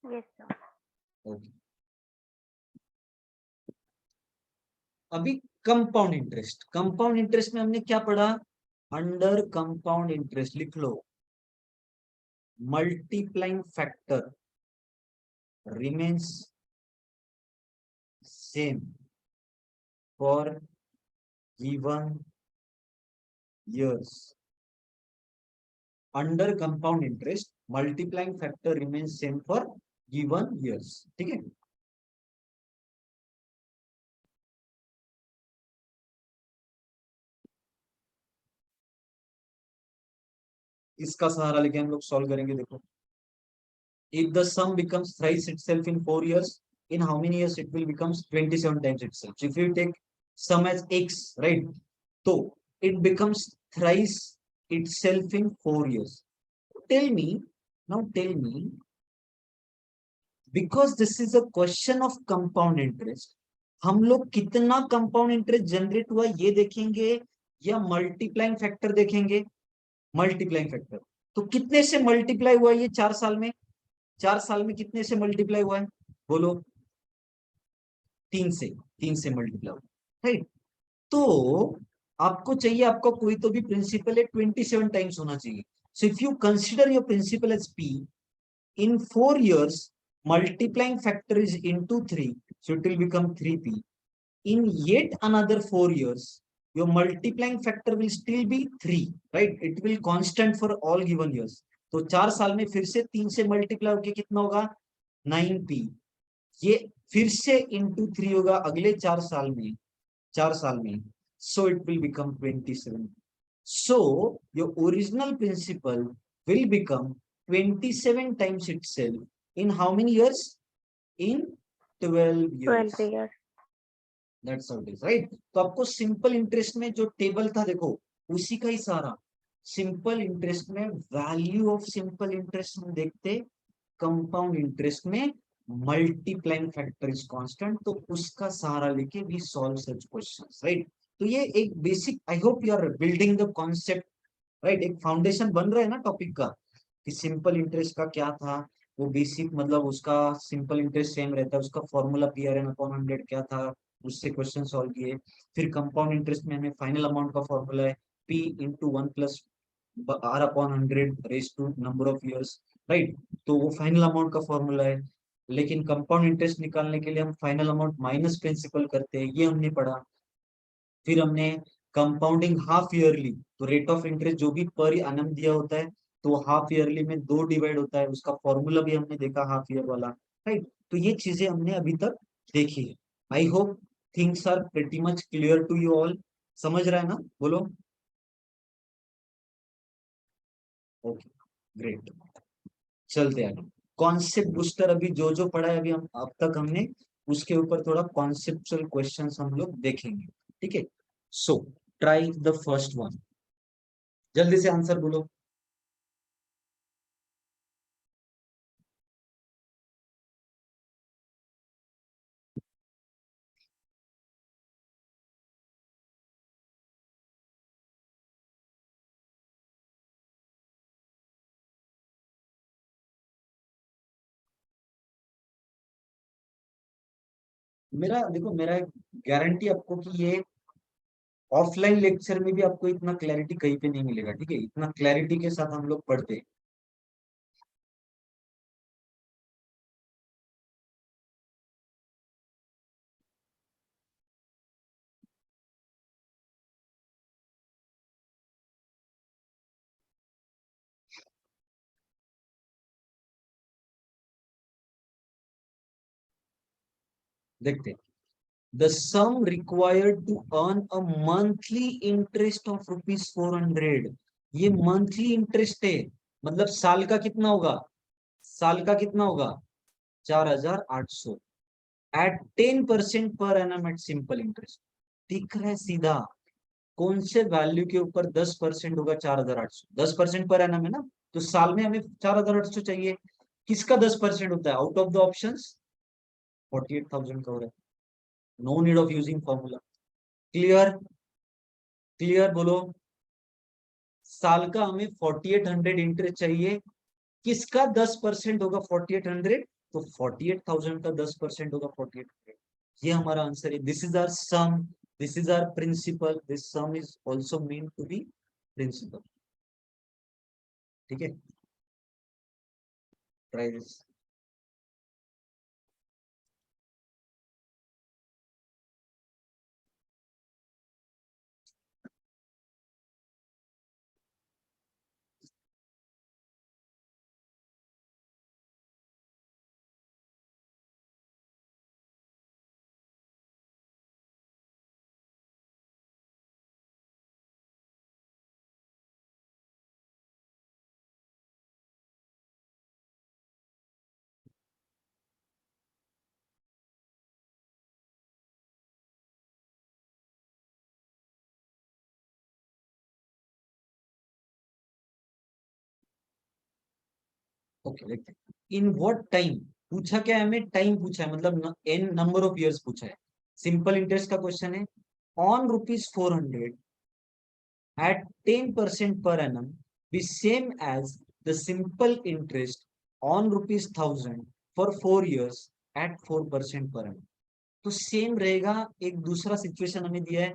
Yes, sir. Okay, अभी कंपाउंड इंटरेस्ट, कंपाउंड इंटरेस्ट में हमने क्या पढ़ा? अंडर कंपाउंड इंटरेस्ट लिख लो, multiplying factor remains same for given years. Under compound interest, multiplying factor remains same for given years. ठीक है, इसका सहारा लेके हम लोग सॉल्व करेंगे। देखो, if the sum becomes thrice itself in 4 years, in how many years it will becomes 27 times itself. So if you take sum as x, right, so it becomes thrice itself in 4 years. Tell me, now tell me, because this is a question of compound interest, हम लोग कितना compound interest generate हुआ ये देखेंगे या multiplying factor देखेंगे? Multiplying factor. तो कितने से मल्टीप्लाई हुआ ये 4 साल में? 4 साल में कितने से मल्टीप्लाई हुआ है? बोलो। 3 से मल्टीप्लाई हुआ, राइट। तो आपको चाहिए, आपका कोई तो भी प्रिंसिपल है 27 टाइम्स होना चाहिए। So if you consider your principal as p, in 4 years multiplying factor is into 3, so it will become 3p. In yet another 4 years your multiplying factor will still be 3, right? It will constant for all given years. तो 4 साल में फिर से 3 से multiply होके कितना होगा? 9p। ये फिर से into 3 होगा अगले 4 साल में, 4 साल में, so it will become 27. So your original principle will become 27 times itself in how many years? In 12 years. 12 years. That's how it is, right? तो आपको सिंपल इंटरेस्ट में जो टेबल था देखो, उसी का ही सारा। सिंपल इंटरेस्ट में वैल्यू ऑफ सिंपल इंटरेस्ट हम देखते, कंपाउंड इंटरेस्ट में मल्टीप्लाइंग फैक्टर इज कांस्टेंट, तो उसका सहारा लेके we solve such questions, right? तो ये एक basic, I hope you are building the concept, right? एक फाउंडेशन बन रहा है ना टॉपिक का, कि सिंपल इंटरेस्ट का क्या था, वो बेसिक मतलब उसका सिंपल इंटरेस्ट सेम रहता है, उसका फॉर्मूला PRN/100 क्या था, उससे क्वेश्चन सॉल्व किए। फिर कंपाउंड इंटरेस्ट में हमें फाइनल अमाउंट का फॉर्मूला है P × 1 + R/100 raise to number of years, right? तो वो फाइनल अमाउंट का फॉर्मूला है। लेकिन कंपाउंड इंटरेस्ट निकालने के लिए हम फाइनल अमाउंट माइनस प्रिंसिपल करते हैं, ये हमने पढ़ा। फिर हमने कंपाउंडिंग हाफ ईयरली, तो रेट ऑफ इंटरेस्ट जो भी पर एनम दिया होता है, तो हाफ ईयरली में 2 डिवाइड होता है, उसका फॉर्मूला भी हमने देखा हाफ ईयर वाला, राइट? तो ये चीजें हमने अभी तक देखी है। I hope things are pretty much clear to you all. समझ रहा है ना? बोलो। Okay, great. चलते आगे। कॉन्सेप्ट बूस्टर, अभी जो जो पढ़ा है अभी हम अब तक हमने, उसके ऊपर थोड़ा कॉन्सेप्चुअल क्वेश्चंस हम लोग देखेंगे, ठीक है? So try the first one, जल्दी से आंसर बोलो। मेरा देखो, मेरा गारंटी आपको कि ये ऑफलाइन लेक्चर में भी आपको इतना क्लैरिटी कहीं पे नहीं मिलेगा, ठीक है? इतना क्लैरिटी के साथ हम लोग पढ़ते हैं। देखते हैं, the sum required to earn a monthly interest of ₹400। ये मंथली इंटरेस्ट है, मतलब साल का कितना होगा? साल का कितना होगा? 4800 एट 10% पर एनम एट सिंपल इंटरेस्ट। दिख रहा है सीधा, कौन से वैल्यू के ऊपर 10% होगा? 4800, 10% पर एनम है ना, तो साल में हमें 4800 चाहिए। किसका 10% होता है? आउट ऑफ द ऑप्शंस 48,000 का हो रहा है। No need of using formula. Clear? Clear बोलो। साल का हमें 4800 इंटरेस्ट चाहिए, किसका 10% होगा 4800? तो 48,000 का 10% होगा 4800। ये हमारा आंसर है। This is our sum, this is our principal, this sum is also mean to be principal. ठीक है, ट्राई दिस। ओके, देखते हैं। इन व्हाट टाइम पूछा क्या है हमें? टाइम पूछा है, मतलब एन नंबर ऑफ इयर्स पूछा है। सिंपल इंटरेस्ट का क्वेश्चन है। On ₹400 at 10% per annum be same as the simple interest on ₹1,000 for 4 years at 4% per annum। तो सेम रहेगा। एक दूसरा सिचुएशन हमें दिया है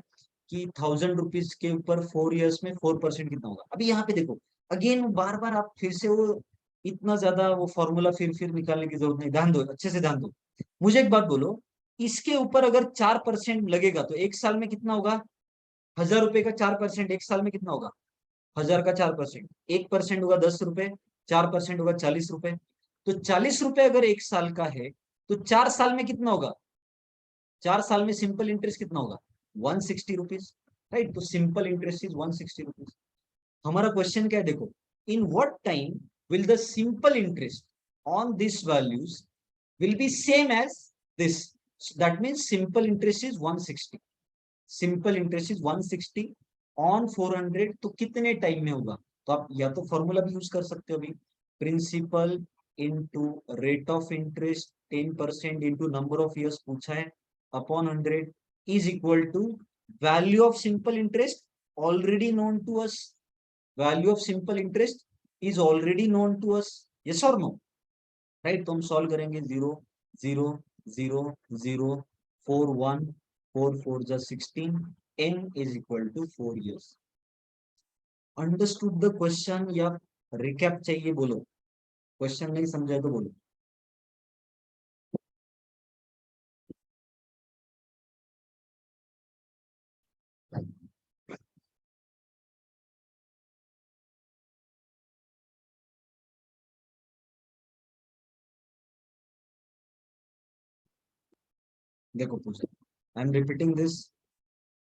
कि ₹1,000 के ऊपर 4 इयर्स में 4% कितना होगा। अभी यहाँ पे देखो, अगेन बार बार आप फिर से वो इतना ज्यादा वो फॉर्मूला फिर निकालने की जरूरत नहीं। ध्यान दो, अच्छे से ध्यान दो। मुझे एक बात बोलो, इसके ऊपर अगर 4% लगेगा तो एक साल में कितना होगा? ₹1,000 का 4% एक साल में कितना होगा? 1,000 का 4%, 1% होगा ₹10, 4% होगा ₹40। तो ₹40 अगर एक साल का है तो 4 साल में कितना होगा? 4 साल में सिंपल इंटरेस्ट कितना होगा? ₹160, राइट। तो सिंपल इंटरेस्ट इज ₹160। हमारा क्वेश्चन क्या है देखो, in what time will the simple interest on this values will be same as this. That means simple interest is 160। Simple interest is 160 on 400। तो कितने time में होगा? तो आप या तो फॉर्मूला भी यूज कर सकते हो अभी, principal into rate of interest 10% into number of years पूछा है upon 100 is equal to value of simple interest already known to us. Value of simple interest is already known to us, yes और no, right. तो हम solve करेंगे। 0 0 0 0 4 1 4 4 जा 16, n is equal to 4 years। Understood the question या recap चाहिए? बोलो, question नहीं समझा तो बोलो। देखो पूछा, I am repeating this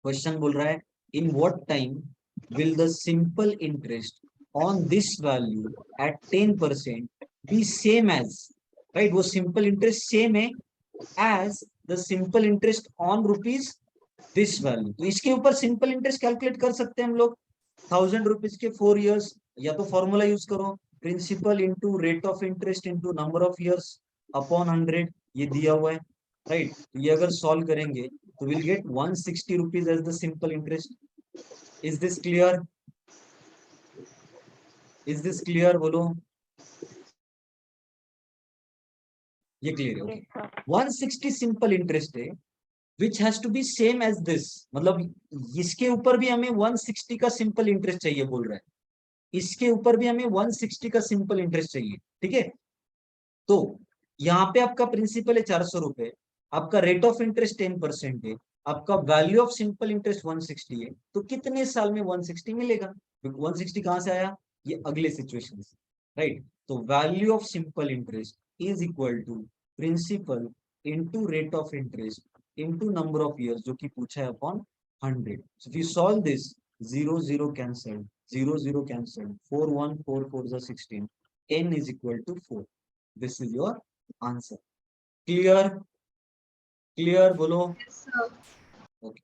question. बोल रहा है in what time will the simple interest on this value at 10% be same as, right. वो सिंपल इंटरेस्ट सेम है as the simple interest on rupees this value. तो इसके ऊपर simple interest calculate कर सकते हैं हम लोग। ₹1,000 के 4 इयर्स, या तो फॉर्मूला यूज करो, principal into rate of interest into number of years upon 100, ये दिया हुआ है, राइट। तो ये अगर सॉल्व करेंगे तो will get ₹160 as the simple interest. Is this clear? Is this clear? बोलो, ये क्लियर है? Okay, yes sir, 160 simple interest है which has to be same as this. मतलब इसके ऊपर भी हमें 160 का सिंपल इंटरेस्ट चाहिए, बोल रहा है। इसके ऊपर भी हमें 160 का सिंपल इंटरेस्ट चाहिए, ठीक है। तो यहाँ पे आपका प्रिंसिपल है ₹400, आपका रेट ऑफ इंटरेस्ट 10% है, आपका वैल्यू ऑफ सिंपल इंटरेस्ट 160 है। तो कितने साल में 160 मिलेगा? 160 कहाँ से आया? ये अगले सिचुएशन से, राइट। तो value of simple interest is equal to principal into rate of interest into number of years, जो कि पूछा है upon 100। So we solve this, 0 0 cancel, 0 0 cancel, 4 1 4 4 जा 16, n is equal to 4। This is your answer। Clear? Clear? बोलो। Okay।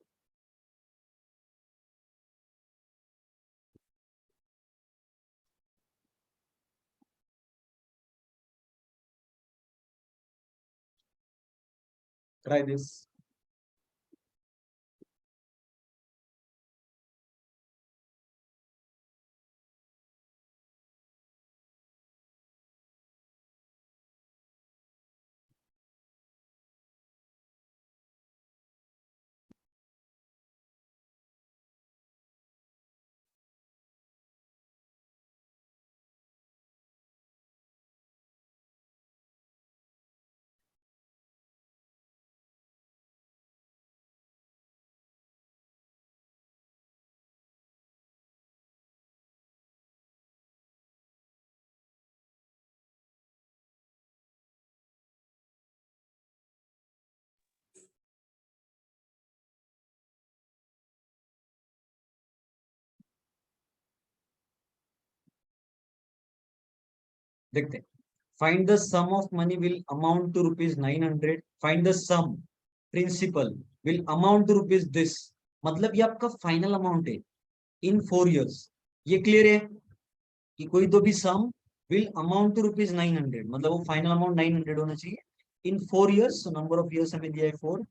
Try this। देखते हैं। Find the sum of money will amount to rupees 900, find the sum principal will amount to rupees this, मतलब ये आपका final amount है इन 4 years। ये clear है कि कोई तो भी sum will amount to rupees 900, मतलब वो फाइनल अमाउंट 900 होना चाहिए in 4 years। Number of years हमें दिया है 4,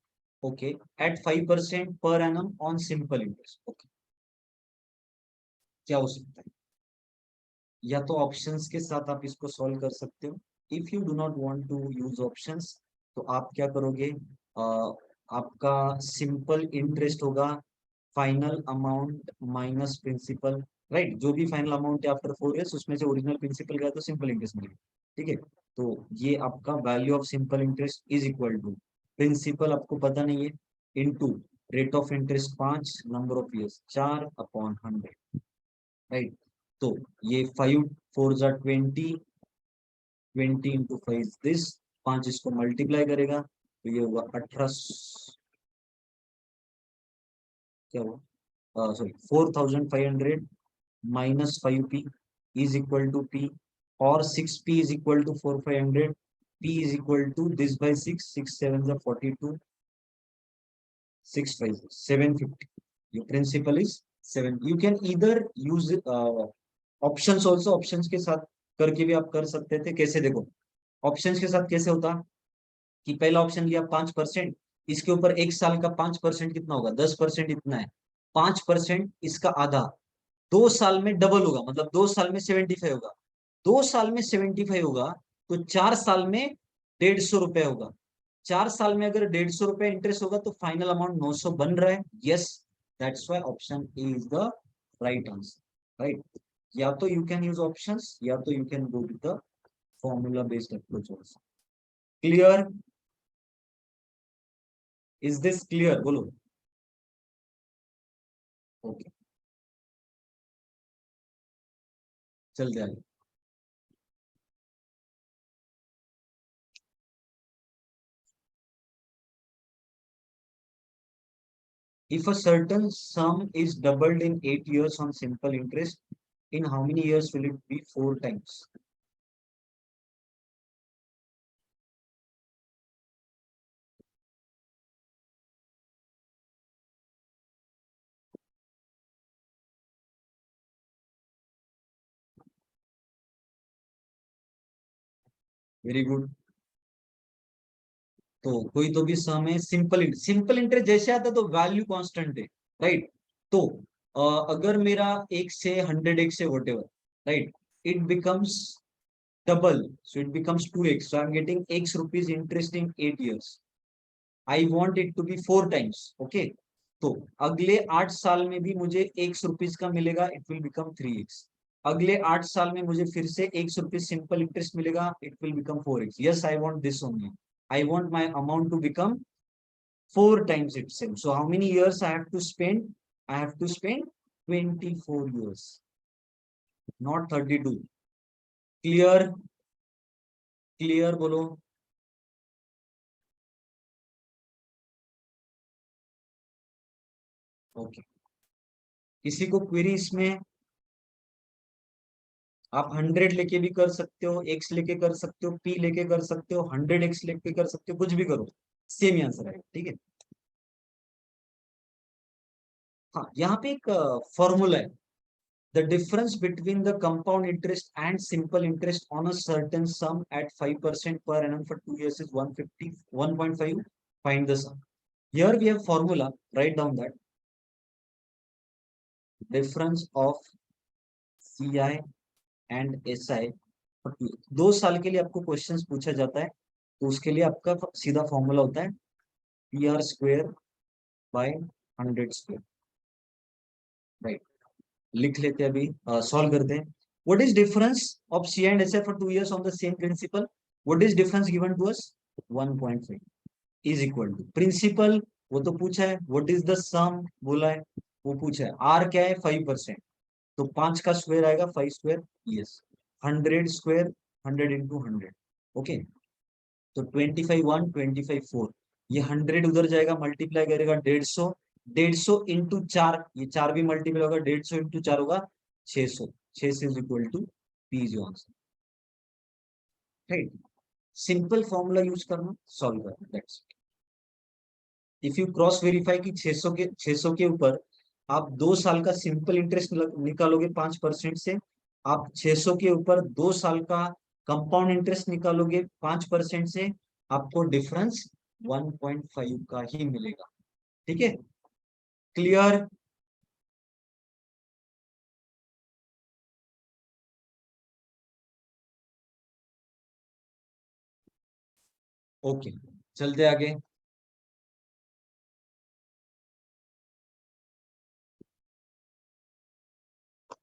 okay, at 5% per annum on simple interest. Okay, क्या हो सकता है? या तो ऑप्शंस के साथ आप इसको सॉल्व कर सकते हो। If you do not want to use options तो आप क्या करोगे, आपका सिंपल इंटरेस्ट होगा final amount minus principal, right. जो भी फाइनल अमाउंट है आफ्टर 4 years उसमें से ओरिजिनल प्रिंसिपल गया तो सिंपल इंटरेस्ट मिलेगा, ठीक है। तो ये आपका value of simple interest is equal to principal आपको पता नहीं है into rate of interest 5, number of years 4/100, right. तो ये 5 4 जा 20, 20 इंटू 5 दिस, 5 इसको मल्टीप्लाई करेगा तो ये होगा 18, क्या हुआ, sorry 4500 minus 5p is equal to p, और 6p is equal to 4500, p is equal to this by 6, 6 7 जा 42, 6 5 750। your principal is 7। you can either use options also, options के साथ करके भी आप कर सकते थे। कैसे देखो, ऑप्शंस के साथ कैसे होता कि पहला ऑप्शन लिया 5%, इसके ऊपर एक साल का 5% कितना होगा, 10% इतना है, 5% इसका आधा, 2 साल में डबल होगा, मतलब 2 साल में 75 होगा, 2 साल में 75 होगा तो 4 साल में 150 रुपए होगा। 4 साल में अगर 150 रुपए इंटरेस्ट होगा तो फाइनल अमाउंट 900 बन रहा है। Yes, that's why option A is the right answer, right. या तो यू कैन यूज ऑप्शंस या तो you can go with the formula based approach also. Clear? Is this clear? बोलो। ओके, चलते आगे। If a certain sum is doubled in 8 years on simple interest, in how many years will it be 4 times? Very good. तो कोई तो भी सम है simple interest जैसे आता है तो वैल्यू कांस्टेंट है, राइट। तो अगर मेरा 1 से 100x से whatever, right, it becomes double, so it becomes 2x, so I'm getting x rupees interest in 8 years. I want it to be 4 times, okay। तो अगले 8 साल में भी मुझे x रुपीज का मिलेगा, इट विल बिकम 3x। अगले 8 साल में मुझे फिर से x रुपीज सिंपल इंटरेस्ट मिलेगा, it will become 4x। Yes, I want this only, I want my amount to become 4 times itself. So how many years I have to spend? I have to spend 24 years, not 32. Clear? Clear बोलो। Okay. किसी को query इसमें? आप 100 लेके भी कर सकते हो, x लेके कर सकते हो, p लेके कर सकते हो, 100x लेके कर सकते हो, कुछ भी करो, सेम ही आंसर आएगा, ठीक है। हाँ, यहाँ पे एक फॉर्मूला है। The difference between the compound interest and simple interest on a certain sum at 5% per annum for 2 years is 150, 1.5. Find the sum. Here we have formula. Write down that difference of CI and SI for 2 years. 2 साल के लिए आपको questions पूछा जाता है तो उसके लिए आपका सीधा फॉर्मूला होता है PR square by 100 square, right. लिख लेते हैं, अभी सॉल्व करते हैं। What is difference of C and SI for 2 years on the same principle? What is difference given to us? 1.5 is equal to principal, वो तो पूछा है। What is the sum बोला है, वो पूछा है। R क्या है? 5%, तो 5 का स्क्वायर आएगा 5 square, yes. 100 square, 100 into 100, okay. तो 25 1, 25 4, ये 100 उधर जाएगा, मल्टीप्लाई करेगा 150, 150 इंटू 4, ये 4 भी मल्टीप्लाई होगा, 150 इंटू 4 होगा 600, 6 is equal to P is answer. Right. Simple formula use करना, सॉल्व करना, that's it. If you cross verify कि 600 के ऊपर आप 2 साल का सिंपल इंटरेस्ट निकालोगे 5% से, आप 600 के ऊपर 2 साल का कंपाउंड इंटरेस्ट निकालोगे 5% से, आपको डिफरेंस 1.5 का ही मिलेगा। ठीक है, क्लियर? ओके, चलते आगे।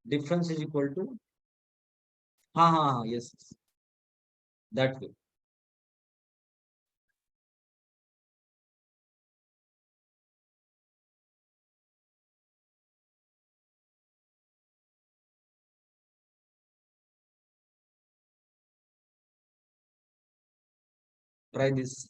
डिफरेंस इज इक्वल टू, हाँ हाँ हाँ, yes, that way. Try this.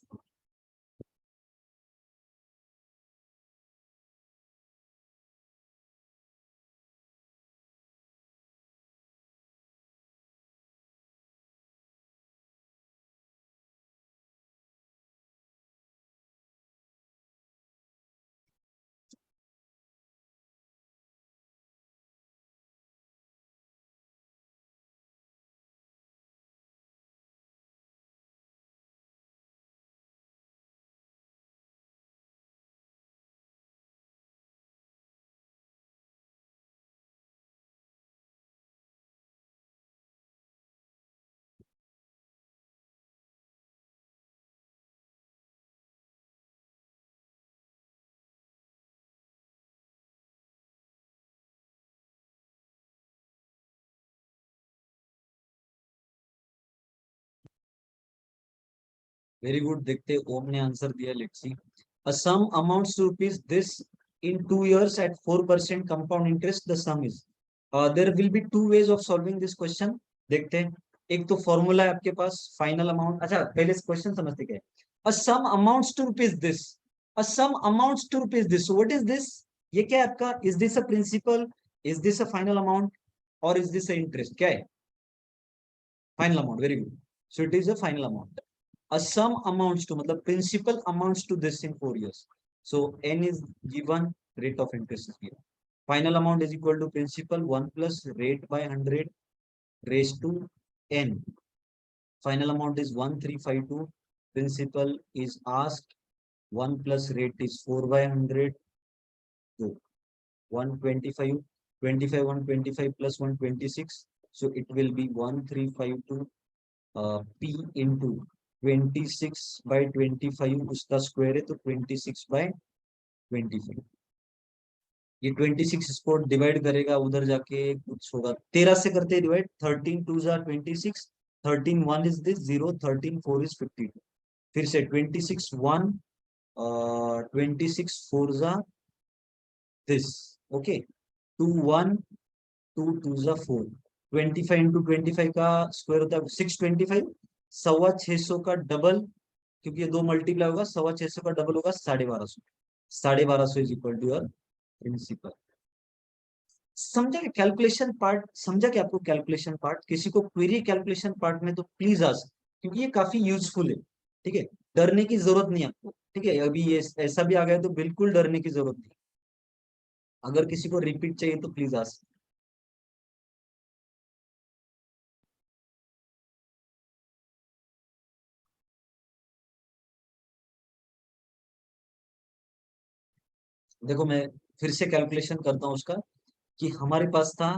Very good, देखते ओम ने आंसर दिया, let's see. A sum amounts to rupees this in 2 years at 4% compound interest, the sum is, there will be 2 ways of solving this question। देखते हैं, एक तो formula है आपके पास final amount. अच्छा, पहले क्वेश्चन समझते क्या है। A sum amounts to rupees this, a sum amounts to rupees this, what is this? ये क्या है आपका? Is this a principal, is this a final amount, और इज दिस अ इंटरेस्ट? क्या है? Final amount, very good. So it is a final amount. A sum amounts to, मतलब principal amounts to this in 4 years. So n is given, rate of interest is given. Final amount is equal to principal 1 plus rate by 100 raised to n. Final amount is 1352. Principal is asked, 1 plus rate is 4 by 100. So 125, 25, 125 plus 126. So it will be 1352 P into 26 by 25, उसका square है तो 26 by 25। ये 26 इसको divide करेगा, उधर जाके कुछ होगा, 13 से करते हैं डिवाइड, 13 2 जा 26, 13 1 इज दिस 0, 13 4 इज 52। फिर से 26 1, 26 4 जा दिस, ओके, 2 1, 2 2 जा 4, 25 इंटू 25 का स्क्वायर होता है 625, 625 का डबल, क्योंकि ये 2 मल्टीप्लाई होगा, 625 का डबल होगा 1250, 1250 is equal to your principal. समझा क्या कैलकुलेशन पार्ट? समझा क्या आपको कैलकुलेशन पार्ट? किसी को क्वेरी कैलकुलेशन पार्ट में तो प्लीज आस्क, क्योंकि ये काफी यूजफुल है। ठीक है, डरने की जरूरत नहीं आपको। ठीक है, अभी ये ऐसा भी आ गया तो बिल्कुल डरने की जरूरत नहीं। अगर किसी को रिपीट चाहिए तो प्लीज आस्क। देखो, मैं फिर से कैलकुलेशन करता हूँ उसका, कि हमारे पास था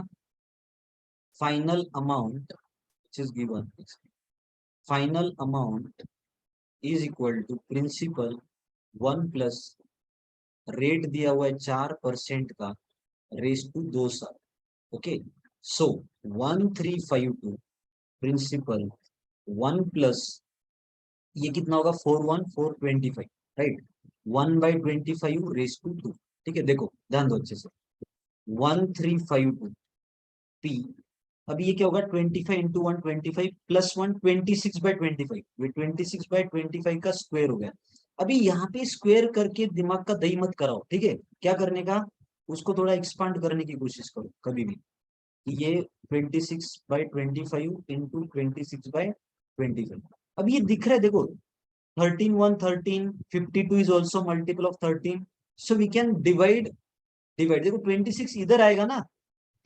final amount which is given, final amount is equal to principal 1 plus rate दिया हुआ है 4% का रेस टू 2 साल। ओके, सो 1352 प्रिंसिपल 1 प्लस, ये कितना होगा 41425, राइट, 1/25 रेस टू 2। ठीक है, देखो ध्यान दो अच्छे से, 1352 पी, अभी ये क्या होगा 25 इंटू 125 प्लस 126/25, ये 26/25 का स्क्वायर हो गया। अभी यहाँ पे स्क्वायर करके दिमाग का दही मत कराओ। ठीक है, क्या करने का, उसको थोड़ा एक्सपांड करने की कोशिश करो कभी भी। ये 26/25 इंटू 26/25 25। अब ये दिख रहा है देखो 13 1 13, 52 is also multiple of 13, so we can divide देखो 26 इधर आएगा ना,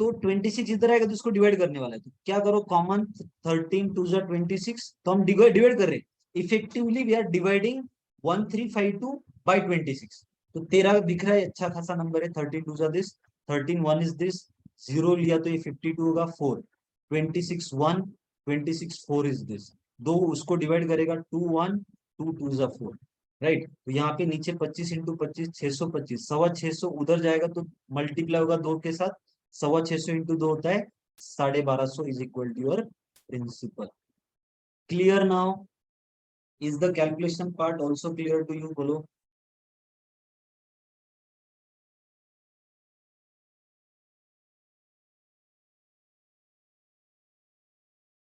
तो 26 इधर आएगा तो इसको डिवाइड करने वाला है, तो क्या करो कॉमन 13 2 26, तो हम डिवाइड कर रहे हैं effectively, we are dividing 1352 by 26, तो 13 दिख रहा है अच्छा खासा नंबर है, 13 2 दिस, 13 1 इज दिस, 0 लिया तो ये 52 होगा 4, 26 1, 26 4 इज दिस, दो उसको डिवाइड करेगा 2 1, 2 2 4, राइट। तो यहाँ पे नीचे 25 इंटू 25 625, 625 उधर जाएगा तो मल्टीप्लाई होगा 2 के साथ, 625 इंटू 2 होता है 1250 is equal to your principal. Clear now? Is the calculation part also clear to you? बोलो।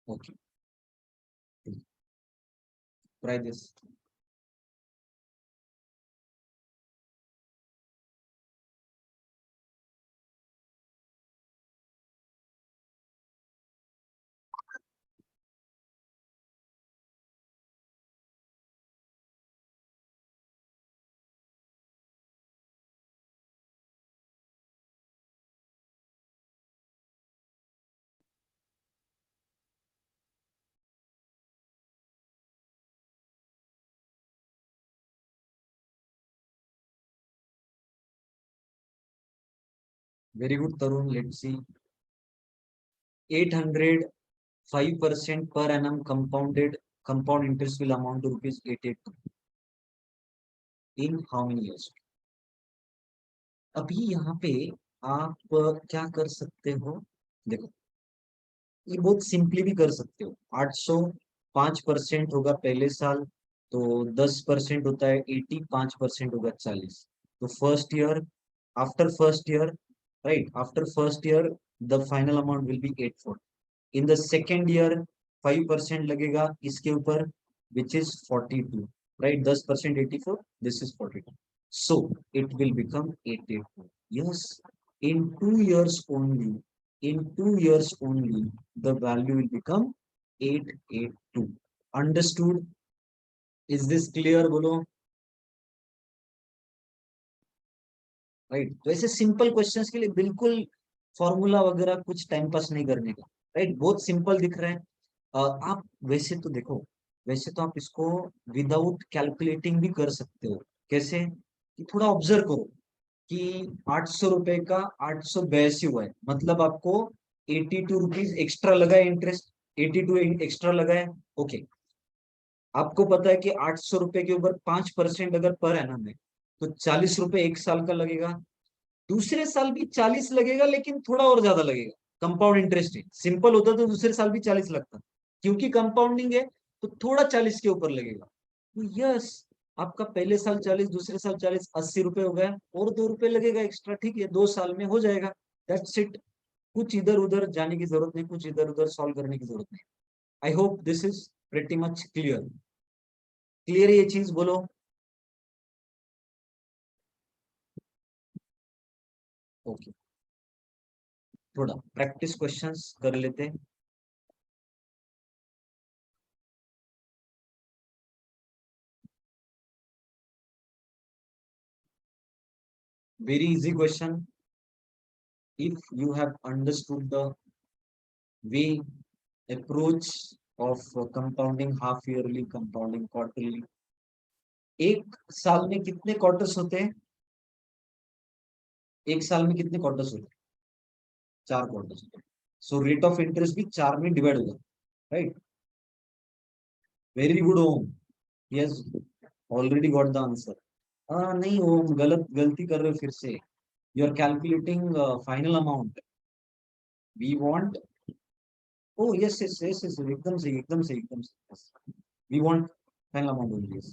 Okay, try this. Very good Tarun, let's see. 805% per annum compound interest will amount to rupees 882 in how many years? अभी यहाँ पे आप क्या कर सकते हो, देखो ये बहुत सिंपली भी कर सकते हो। 805% होगा पहले साल, तो 10% होता है 80, 5% होगा 40, तो first year, after first year, right, after first year the final amount will be 840। In the second year 5% लगेगा इसके ऊपर, which is 42, right, 10% 84, this is 42, so it will become 882. Yes, in 2 years only, in 2 years only the value will become 882. Understood? Is this clear? बोलो। Right, तो ऐसे simple questions के लिए बिल्कुल formula वगैरह कुछ टाइम पास नहीं करने का, राइट, बहुत सिंपल दिख रहा है। आप वैसे तो देखो, वैसे तो आप इसको विदाउट कैलकुलेटिंग भी कर सकते हो। कैसे? कि थोड़ा ऑब्जर्व करो कि 800 रुपए का 882 हुआ है, मतलब आपको 82 रुपीज एक्स्ट्रा लगा है, इंटरेस्ट 82 एक्स्ट्रा लगा है। ओके, आपको पता है कि 800 रुपए के ऊपर 5% अगर पर एनम है तो 40 रुपए एक साल का लगेगा, दूसरे साल भी 40 लगेगा, लेकिन थोड़ा और ज्यादा लगेगा, कंपाउंड इंटरेस्ट है। सिंपल होता तो दूसरे साल भी 40 लगता, क्योंकि कंपाउंडिंग है तो थोड़ा 40 के ऊपर लगेगा। तो यस, आपका पहले साल 40, दूसरे साल 40, 80 रुपए हो गया, और 2 रुपए लगेगा एक्स्ट्रा, ठीक है, 2 साल में हो जाएगा। दैट्स इट, कुछ इधर उधर जाने की जरूरत नहीं, कुछ इधर उधर सॉल्व करने की जरूरत नहीं। आई hope this is pretty much clear. Clear ये चीज? बोलो। ओके, थोड़ा प्रैक्टिस क्वेश्चंस कर लेते हैं। Very easy question. If you have understood the way approach of compounding half yearly, compounding quarterly, एक साल में कितने क्वार्टर्स होते हैं? एक साल में कितने क्वार्टर्स होते हैं? 4 क्वार्टर्स होते हैं। सो रेट ऑफ इंटरेस्ट भी 4 में डिवाइड होगा, right. Very good Om, yes, already got the answer. नहीं ओम, गलती कर रहे हो फिर से। You are calculating final amount, we want, oh yes yes yes yes, एकदम सही एकदम सही एकदम सही, yes. We want final amount only, yes.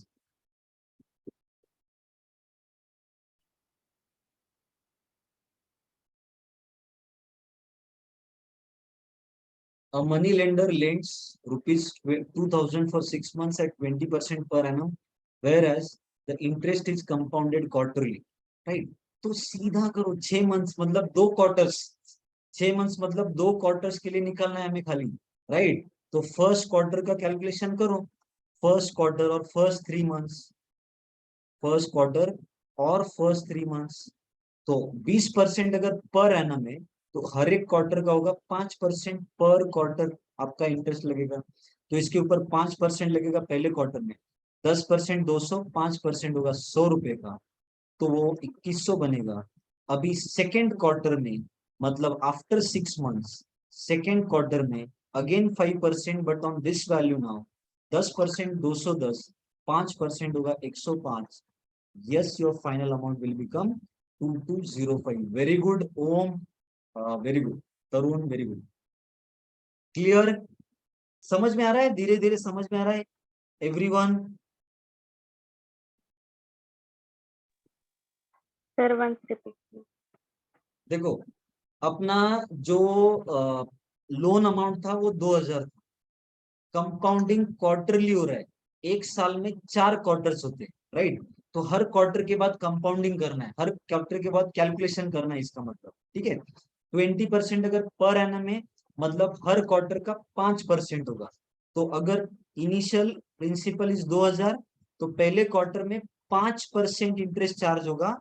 A money lender lends rupees 2000 for 6 months at 20% per annum, whereas the interest is compounded quarterly, right? तो सीधा करो, 6 months मतलब 2 क्वार्टर्स, 6 months मतलब 2 क्वार्टर्स के लिए निकालना है हमें खाली, राइट। तो फर्स्ट क्वार्टर का कैलकुलेशन करो, फर्स्ट क्वार्टर और फर्स्ट 3 मंथ्स, फर्स्ट क्वार्टर और फर्स्ट 3 मंथ्स। तो 20% अगर पर एनम है तो हर एक क्वार्टर का होगा 5% पर क्वार्टर आपका इंटरेस्ट लगेगा। तो इसके ऊपर 5% लगेगा पहले क्वार्टर में, 10% 200, 5% होगा 100 रुपए का, तो वो 2100 बनेगा। अभी सेकेंड क्वार्टर में, मतलब आफ्टर 6 मंथ्स, सेकेंड क्वार्टर में again 5% but on this value now, 10% 210, 5% होगा 105। Yes, your final amount will become 2205. Very good, Om. Very good. Tarun, very good. Clear? समझ में आ रहा है? धीरे धीरे समझ में आ रहा है एवरीवन? Sir once repeat. देखो, अपना जो लोन अमाउंट था वो 2000 था। कंपाउंडिंग क्वार्टरली हो रहा है, एक साल में 4 क्वार्टर्स होते हैं, राइट? तो हर क्वार्टर के बाद कंपाउंडिंग करना है, हर क्वार्टर के बाद कैलकुलेशन करना है, इसका मतलब, ठीक है? 20% अगर पर एनम है, मतलब हर क्वार्टर का 5% होगा। तो अगर इनिशियल प्रिंसिपल इज 2000, तो पहले क्वार्टर में 5% इंटरेस्ट चार्ज होगा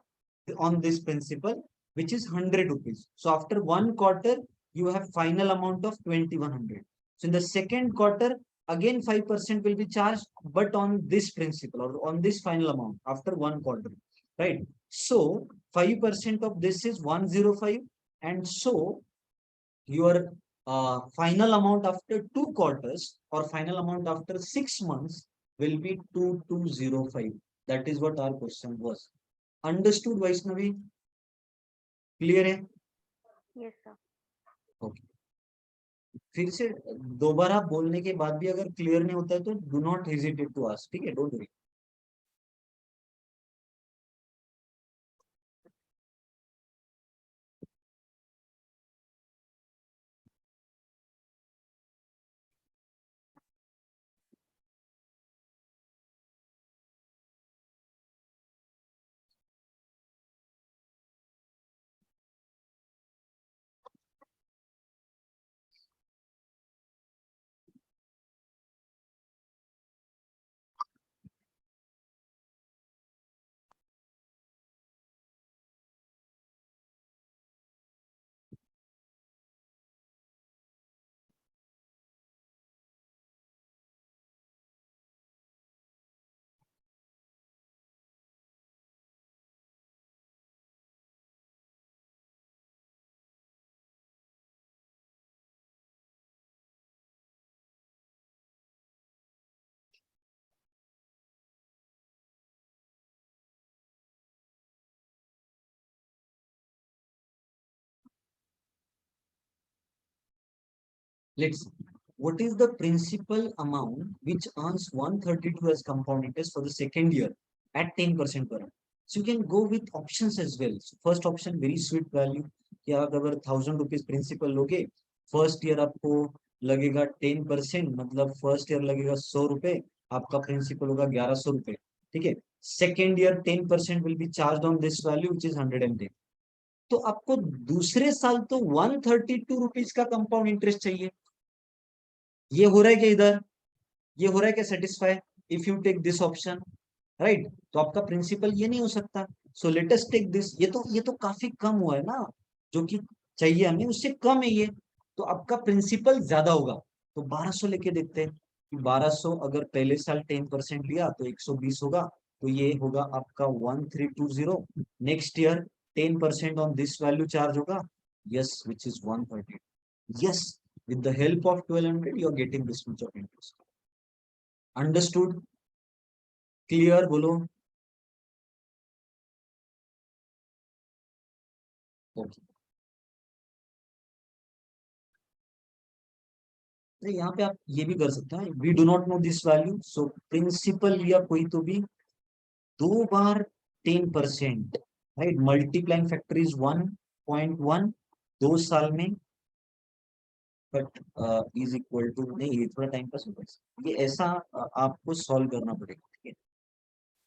on this principal, which is 100 rupees. So after one quarter, you have final amount of 2100. So in the second quarter, again 5% will be charged, but on this principal or on this final amount after one quarter, right? So 5% of this is 105, and so your final amount after 2 quarters or final amount after 6 months will be 2205. That is what our question was. Understood Vaishnavi? Clear है? Yes sir. Okay, फिर से दोबारा बोलने के बाद भी अगर clear नहीं होता है तो do not hesitate to ask, ठीक है? Don't worry. Let's see. What is the principal amount which earns 132 as compound interest for the second year at 10% per annum? So you can go with options as well. So first option, very sweet value. कि आप अगर 1000 rupees principal लोगे, first year आपको लगेगा 10%, मतलब first year लगेगा 100 रुपए, आपका प्रिंसिपल होगा 1100 रुपए, ठीक है? Second year 10% will be charge on this value which is 110। तो आपको दूसरे साल तो 132 रुपीज का कंपाउंड इंटरेस्ट चाहिए। ये हो रहा है क्या इधर? ये हो रहा है क्या satisfy? If you take this option, right? तो आपका प्रिंसिपल ये नहीं हो सकता। So let us take this. ये तो काफी कम हुआ है ना, जो कि चाहिए हमें उससे कम है ये, तो आपका प्रिंसिपल ज्यादा होगा। तो 1200 लेके देखते हैं कि 1200 अगर पहले साल 10% लिया तो 120 होगा, तो ये होगा आपका 1320। Next year 10% on this value charge होगा, yes, which is 130। yes, with the help of 1200 you are getting this much of interest. Understood? Clear? बोलो। okay. तो यहाँ पे आप ये भी कर सकते हैं, we do not know this value, so principal लिया कोई तो भी 2 बार 10%, राइट? मल्टीप्लाइंग फैक्टर इज 1.1 2 साल में, बट इज इक्वल टू, नहीं ये थोड़ा टाइम पास होगा, ये ऐसा आपको सॉल्व करना पड़ेगा, ठीक है?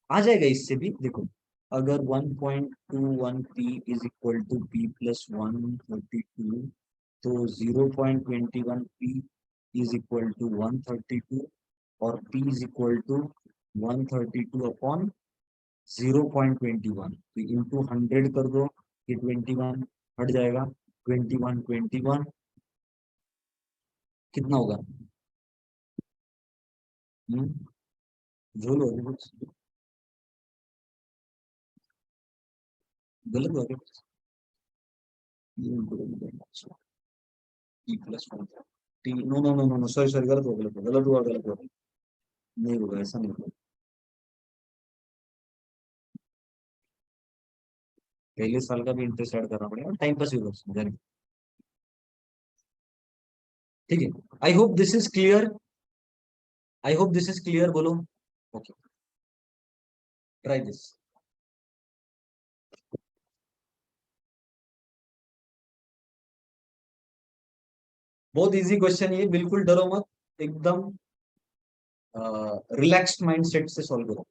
आ जाएगा इससे भी। देखो, अगर 1.21 p is equal to p plus 132, तो 0.21 p इज इक्वल टू 132 और p is equal to 132 upon 0.21, तो इंटू 100 कर दो, ये 21 हट जाएगा, 21 कितना होगा? झोल हो गया कुछ, गलत हो गया कुछ, E plus T, no no no no no, sorry sorry, गलत हुआ गलत हुआ गलत हुआ गलत हुआ, नहीं होगा, ऐसा नहीं होगा, पहले साल का भी इंटरेस्ट ऐड करना पड़ेगा, टाइम पास भी कर, ठीक है। I hope this is clear, I hope this is clear, बोलो ओके, ट्राई दिस। बहुत इजी क्वेश्चन, ये बिल्कुल डरो मत, एकदम रिलैक्स्ड माइंडसेट से सॉल्व करो।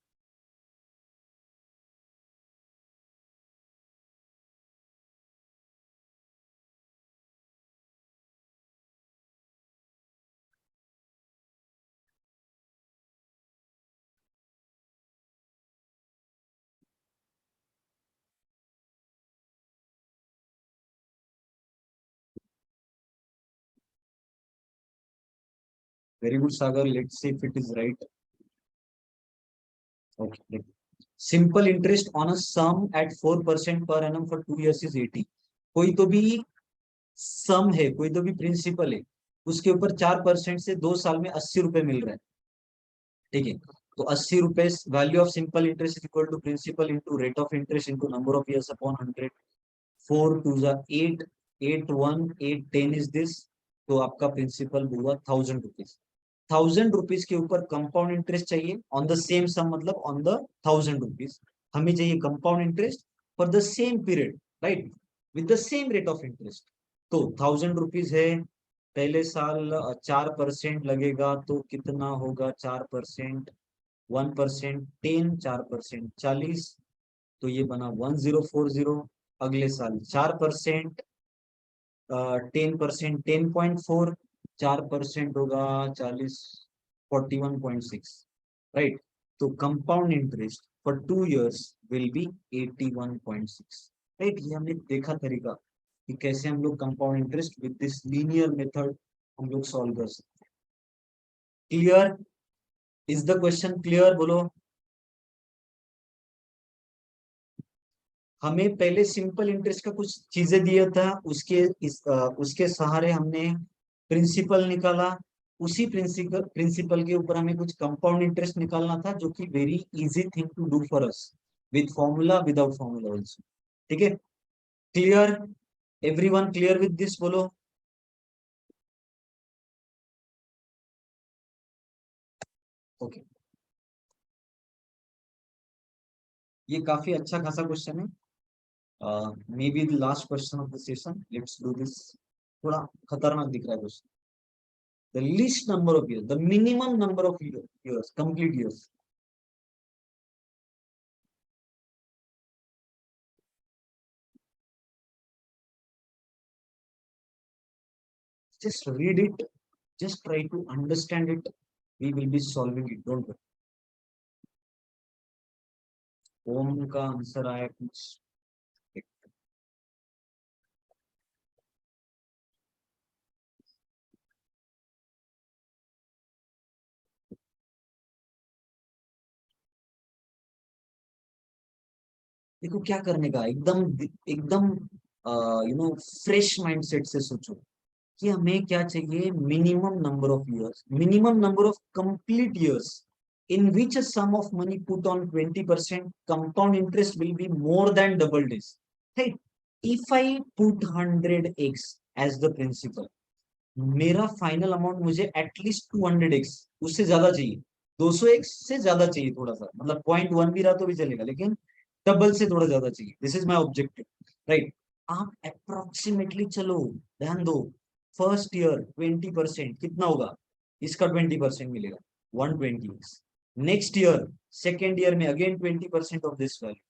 Very good Sagar, let's see if it is right. Okay, simple interest on a sum at 4% per annum for 2 years is 80। कोई तो भी सम है, कोई तो भी प्रिंसिपल है, उसके ऊपर 4% से 2 साल में 80 रुपए मिल रहा है, ठीक है। तो 80 रुपए, value of simple interest equal to principal into rate of interest into number of years upon 100, 4 2 8, 8 1 8 10 is this, तो आपका प्रिंसिपल हुआ 1000 रुपीज। 1000 रुपीज के ऊपर कंपाउंड इंटरेस्ट चाहिए ऑन द सेम सम, मतलब ऑन द 1000 रुपीज हमें चाहिए compound interest for the same period, right, with the same rate of interest. तो 1000 रुपीज है, पहले साल 4% लगेगा, तो कितना होगा? 4%, 1% 10, 4% 40, तो ये बना 1040। अगले साल 4%, 10% 10.4, 4% होगा 40, 41.6, राइट। तो compound interest for 2 years will B 81.6, right. ये हमने देखा तरीका कि कैसे हम लोग compound interest with this linear method हम लोग सॉल्व कर सकते हैं। Clear? Is the question clear? बोलो। हमें पहले सिंपल इंटरेस्ट का कुछ चीजें दिया था, उसके सहारे हमने प्रिंसिपल निकाला, उसी प्रिंसिपल के ऊपर हमें कुछ कंपाउंड इंटरेस्ट निकालना था, जो कि very easy thing to do for us, with formula without formula also, ठीक है। Clear? Everyone clear with this? बोलो। ओके, ये काफी अच्छा खासा क्वेश्चन है, maybe the last question of the session, let's do this. थोड़ा खतरनाक दिख रहा है क्वेश्चन। The least number of years, the minimum number of years, complete years. Just read it, just try to understand it. We will be solving it, don't worry. ओम का answer आया कुछ, देखो क्या करने का, एकदम एकदम फ्रेश माइंडसेट से सोचो कि हमें क्या चाहिए। Minimum number of years, minimum number of complete years in which a sum of money put on 20% compound interest will be more than double this, right? If I put 100x as the principal, मेरा final amount मुझे at least 200x, उससे ज्यादा चाहिए, 200x से ज्यादा चाहिए थोड़ा सा, मतलब 0.1 भी रहा तो भी चलेगा, लेकिन डबल से थोड़ा ज्यादा चाहिए। This is my objective, right. आप अप्रोक्सीमेटली चलो, ध्यान दो, फर्स्ट ईयर 20% कितना होगा? इसका 20% मिलेगा, 120x। Next year, second year में अगेन 20% ऑफ दिस वैल्यू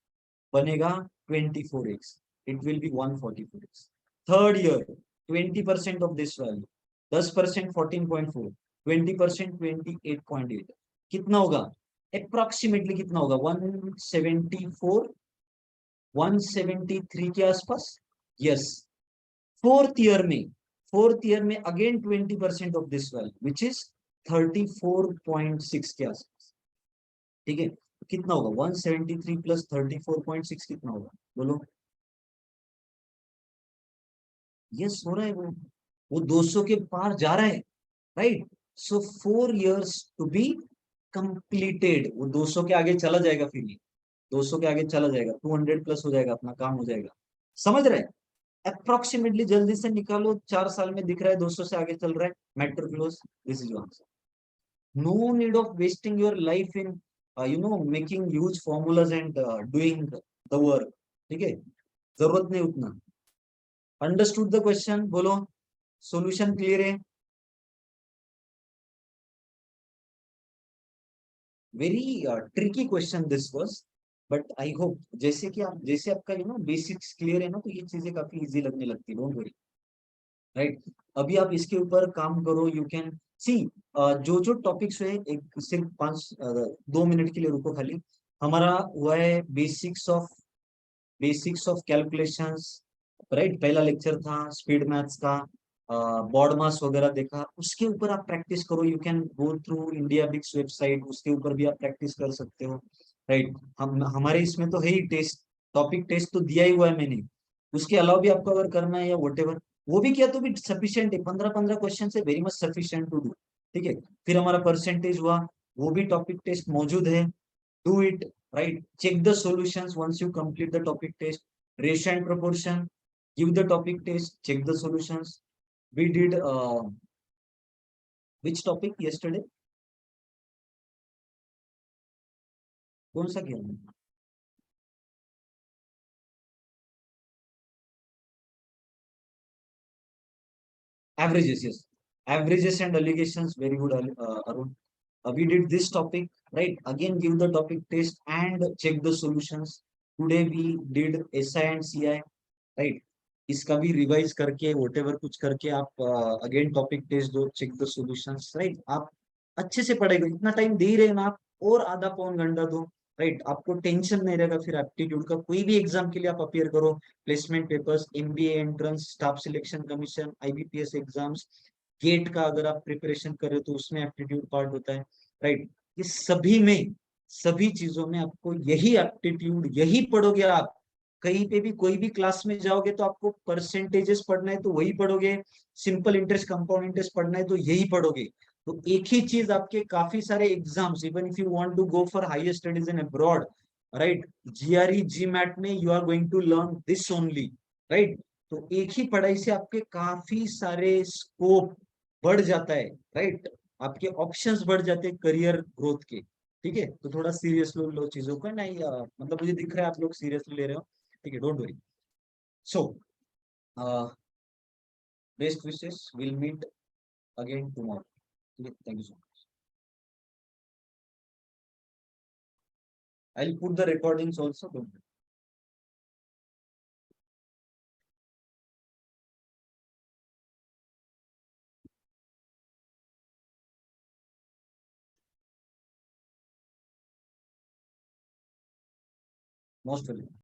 बनेगा 24x, it will be 144x। Third year 20% of this value 10% 14.4, 20% 28.8, कितना होगा अप्रोक्सीमेटली, कितना होगा 174 173 के आसपास। यस, फोर्थ ईयर में again 20% of this value which is 34.6 के आसपास। ठीक है, कितना होगा 173 प्लस 34.6 कितना होगा बोलो। यस, हो रहा है, वो 200 के पार जा रहा है, right. So 4 years to be completed, वो 200 के आगे चला जाएगा, फिर ये 200 के आगे चला जाएगा, 200 प्लस हो जाएगा, अपना काम हो जाएगा। समझ रहे हैं? अप्रोक्सीमेटली जल्दी से निकालो, 4 साल में दिख रहा है 200 से आगे चल रहा है, matter close, this is answer. No need of wasting your life in making huge formulas and doing the work. ठीक है, जरूरत नहीं उतना। अंडरस्टूड द क्वेश्चन, बोलो सॉल्यूशन क्लियर है? Very tricky question this was, but I hope जैसे आपका basics clear है ना, तो ये चीजें काफी इजी लगने लगती है, डोंट वरी, राइट। अभी आप इसके ऊपर काम करो, यू कैन सी जो जो टॉपिक्स है, एक सिर्फ 2 मिनट के लिए रुको खाली। हमारा हुआ है बेसिक्स ऑफ कैलकुलेशंस, राइट, पहला लेक्चर था स्पीड मैथ्स का, बॉड मास वगैरह देखा, उसके ऊपर आप प्रैक्टिस करो। You can go through IndiaBix website, उसके ऊपर भी आप प्रैक्टिस कर सकते हो, राइट। हमारे इसमें तो है ही टेस्ट, टॉपिक टेस्ट तो दिया ही हुआ है मैंने, उसके अलावा भी आपको अगर करना है या वट वो भी किया तो भी सफिशियंट है, 15 क्वेश्चन से very much sufficient to do. ठीक है, फिर हमारा परसेंटेज हुआ, वो भी टॉपिक टेस्ट मौजूद है, do it, right, check the solutions once you complete the topic test, ratio and proportion, give the topic test, check the solutions. We did which topic yesterday? कौन सा किया हमने? Averages, yes, averages and allegations, very good, Arun. We did this topic, right, again give the topic test and check the solutions. Today we did SI and CI, right, इसका भी revise करके whatever कुछ करके आप again topic test दो, check the solutions, right. आप अच्छे से पढ़ेगा, इतना टाइम दे ही रहे ना आप, और आधा पौन घंटा दो, राइट, आपको टेंशन नहीं रहेगा। फिर एप्टीट्यूड का कोई भी एग्जाम के लिए आप अपियर करो, placement papers, MBA entrance, staff selection commission, IBPS exams, GATE का अगर आप प्रिपरेशन कर रहे हो तो उसमें एप्टीट्यूड पार्ट होता है, राइट। ये सभी में, सभी चीजों में आपको यही एप्टीट्यूड, यही पढ़ोगे आप। कहीं पे भी कोई भी क्लास में जाओगे तो आपको परसेंटेजेस पढ़ना है तो वही पढ़ोगे, सिंपल इंटरेस्ट, कंपाउंड इंटरेस्ट पढ़ना है तो यही पढ़ोगे। तो एक ही चीज आपके काफी सारे exams, even if you want to go for higher studies in abroad, right, GRE GMAT में you are going to learn this only, right. तो एक ही पढ़ाई से आपके काफी सारे स्कोप बढ़ जाता है, राइट, आपके ऑप्शंस बढ़ जाते हैं करियर ग्रोथ के। ठीक है, तो थोड़ा सीरियस लो चीजों को, नहीं मतलब मुझे दिख रहा है आप लोग सीरियसली ले रहे हो, ठीक है, don't worry. So best wishes, will meet again tomorrow. ठीक है, thank you so much. I will put the recordings also, don't worry. Most welcome.